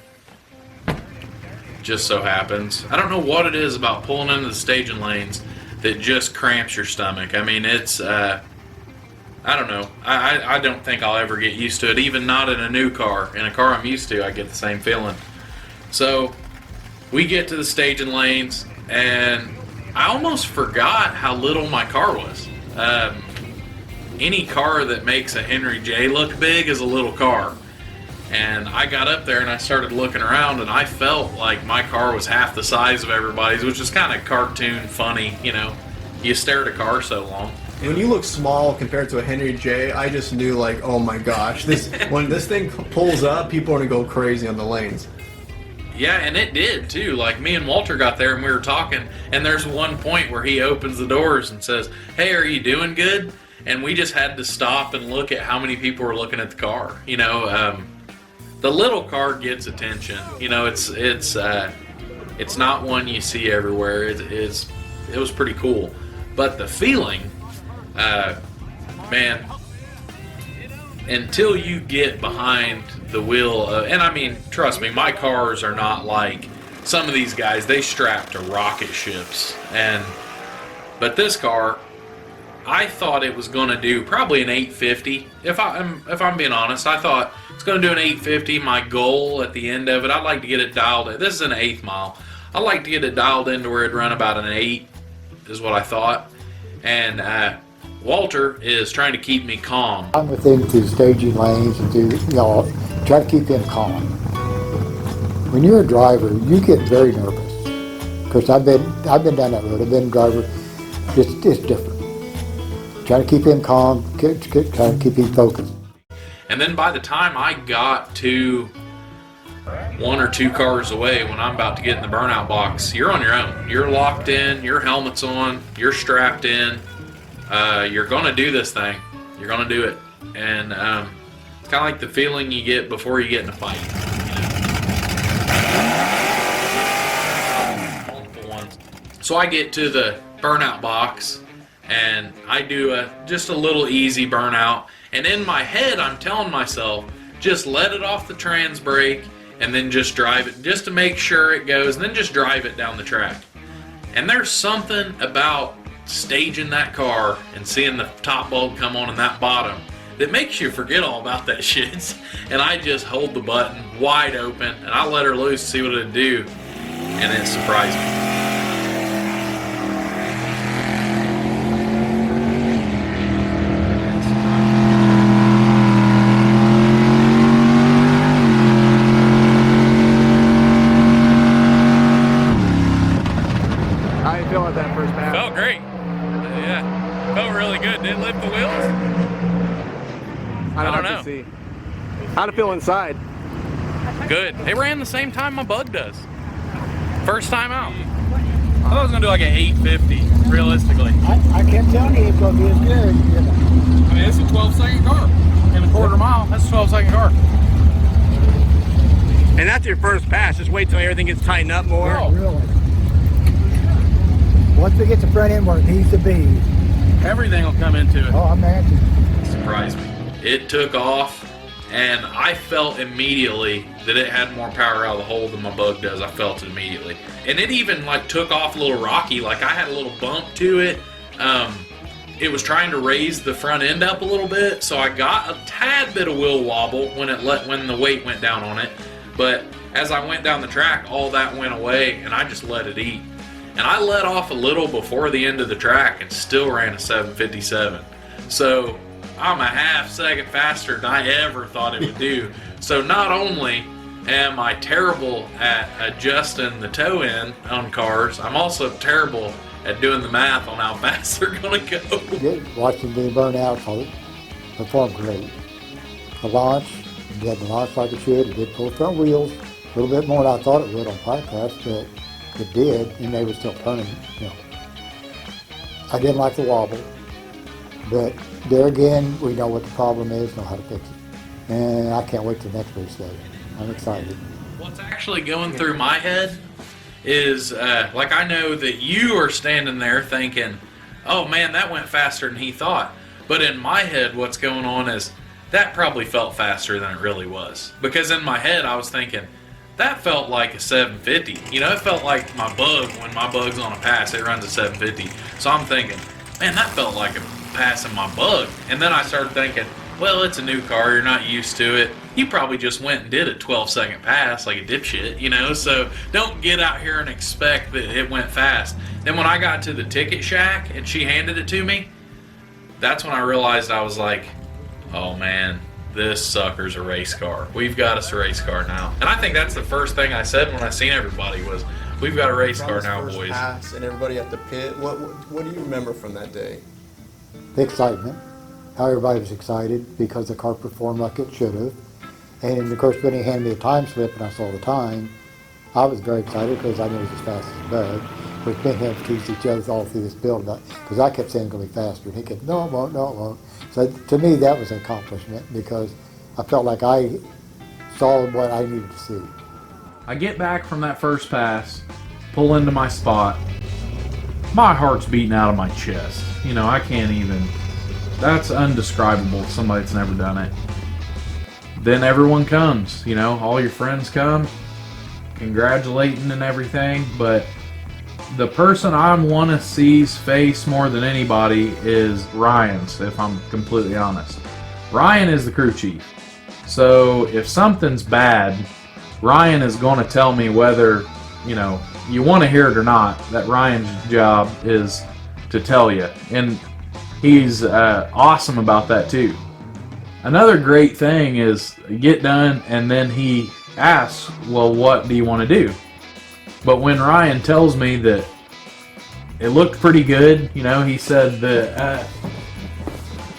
Just so happens. I don't know what it is about pulling into the staging lanes that just cramps your stomach. I mean, it's, I don't know. I don't think I'll ever get used to it, even not in a new car. In a car I'm used to, I get the same feeling. So, we get to the staging lanes, and I almost forgot how little my car was. Any car that makes a Henry J look big is a little car. And I got up there and I started looking around, and I felt like my car was half the size of everybody's, which is kind of cartoon funny, you know. You stare at a car so long. And when you look small compared to a Henry J, I just knew, like, oh my gosh, when this thing pulls up, people are gonna go crazy on the lanes. Yeah, and it did too. Like, me and Walter got there and we were talking, and there's one point where he opens the doors and says, "Hey, are you doing good?" And we just had to stop and look at how many people were looking at the car, you know. The little car gets attention. You know, it's not one you see everywhere. It was pretty cool, but the feeling, man, until you get behind the wheel, and I mean, trust me, my cars are not like some of these guys. They strap to rocket ships, but this car, I thought it was going to do probably an 850. If I'm being honest, I thought it's going to do an 850. My goal at the end of it, I'd like to get it dialed in. This is an 1/8 mile. I'd like to get it dialed in to where it'd run about an 8, is what I thought. And Walter is trying to keep me calm. I'm with him through staging lanes and through, you know, try to keep him calm. When you're a driver, you get very nervous. Because I've been down that road. I've been a driver. It's different. Try to keep him calm, try to keep him focused. And then by the time I got to 1 or 2 cars away, when I'm about to get in the burnout box, you're on your own. You're locked in, your helmet's on, you're strapped in. You're going to do this thing. You're going to do it. And it's kind of like the feeling you get before you get in a fight. You know? Multiple ones. So I get to the burnout box, and I do just a little easy burnout, and in my head I'm telling myself, just let it off the trans brake and then just drive it, just to make sure it goes, and then just drive it down the track. And there's something about staging that car and seeing the top bulb come on and that bottom that makes you forget all about that shit. And I just hold the button wide open and I let her loose, see what it'd do, and it surprised me. Felt great. Yeah, felt really good. Did it lift the wheels? I don't know. See. How'd it feel inside? Good. They ran the same time my bug does. First time out. I thought I was gonna do like an 850, realistically. I kept telling you it's gonna be as good. I mean, it's a 12-second car. In a quarter mile, that's a 12-second car. And that's your first pass. Just wait till everything gets tightened up more. Oh, really? Once we get the front end where it needs to be. Everything will come into it. Oh, I'm happy. Surprised me. It took off, and I felt immediately that it had more power out of the hole than my bug does. I felt it immediately. And it even like took off a little rocky. Like I had a little bump to it. It was trying to raise the front end up a little bit, so I got a tad bit of wheel wobble when the weight went down on it. But as I went down the track, all that went away, and I just let it eat. And I let off a little before the end of the track and still ran a 7:57. So I'm a half second faster than I ever thought it would do. So not only am I terrible at adjusting the toe in on cars, I'm also terrible at doing the math on how fast they're going to go. Watching me burn out, so it performed great. The launch, it had the launch like it should. It did pull front wheels a little bit more than I thought it would on bypass, but it did, and they were still turning. You know. I didn't like the wobble, but there again, we know what the problem is, know how to fix it. And I can't wait till next race day. I'm excited. What's actually going through my head is, like, I know that you are standing there thinking, oh man, that went faster than he thought. But in my head, what's going on is, that probably felt faster than it really was. Because in my head, I was thinking, that felt like a 750. You know, it felt like my bug, when my bug's on a pass, it runs a 750. So I'm thinking, man, that felt like a pass in my bug. And then I started thinking, well, it's a new car, you're not used to it. You probably just went and did a 12-second pass like a dipshit, you know? So don't get out here and expect that it went fast. Then when I got to the ticket shack and she handed it to me, that's when I realized, I was like, oh man, this sucker's a race car. We've got us a race car now. And I think that's the first thing I said when I seen everybody was, we've got a race car now, boys. Pass and everybody at the pit. What do you remember from that day? The excitement, how everybody was excited because the car performed like it should have. And of course, when he handed me a time slip and I saw the time, I was very excited because I knew it was as fast as Bud. We've been here to tease each other all through this build, because I kept saying it's going to be faster. And he kept, no, it won't, no, it won't. So to me, that was an accomplishment because I felt like I saw what I needed to see. I get back from that first pass, pull into my spot. My heart's beating out of my chest. You know, I can't even, that's undescribable to somebody that's never done it. Then everyone comes, you know, all your friends come, congratulating and everything, but the person I want to see's face more than anybody is Ryan's, if I'm completely honest. Ryan is the crew chief. So if something's bad, Ryan is going to tell me whether, you know, you want to hear it or not. That Ryan's job is to tell you. And he's awesome about that too. Another great thing is get done and then he asks, well, what do you want to do? But when Ryan tells me that it looked pretty good, you know, he said that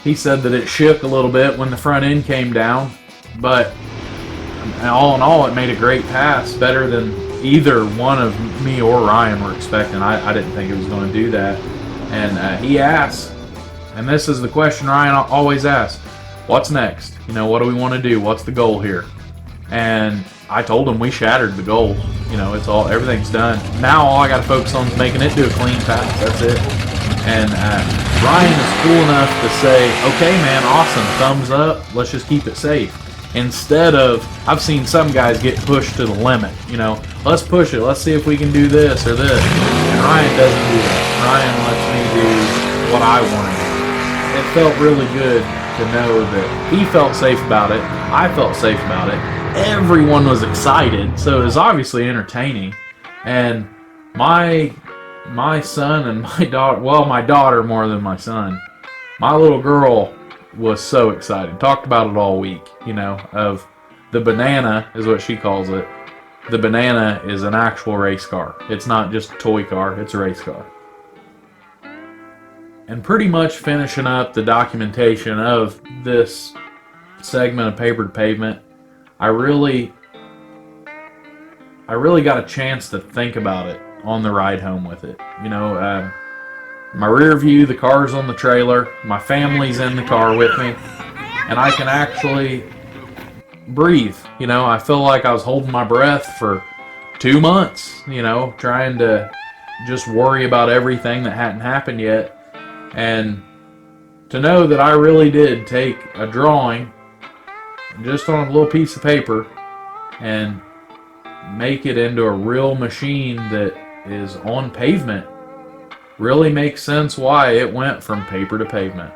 it shook a little bit when the front end came down, but all in all, it made a great pass, better than either one of me or Ryan were expecting. I didn't think it was going to do that. And he asked, and this is the question Ryan always asks, what's next? You know, what do we want to do? What's the goal here? And I told him we shattered the goal. You know, everything's done. Now all I got to focus on is making it do a clean pass. That's it. And Ryan is cool enough to say, okay, man, awesome, thumbs up. Let's just keep it safe. Instead of, I've seen some guys get pushed to the limit. You know, let's push it. Let's see if we can do this or this. And Ryan doesn't do that. Ryan lets me do what I want to do. It felt really good to know that he felt safe about it. I felt safe about it. Everyone was excited, so it was obviously entertaining. And my son and my daughter, well, my daughter more than my son, my little girl was so excited. Talked about it all week, you know, of the banana is what she calls it. The banana is an actual race car. It's not just a toy car, it's a race car. And pretty much finishing up the documentation of this segment of Paper to Pavement, I really got a chance to think about it on the ride home with it. You know, my rear view, the car's on the trailer, my family's in the car with me, and I can actually breathe. You know, I feel like I was holding my breath for 2 months, you know, trying to just worry about everything that hadn't happened yet. And to know that I really did take a drawing just on a little piece of paper and make it into a real machine that is on pavement really makes sense why it went from paper to pavement.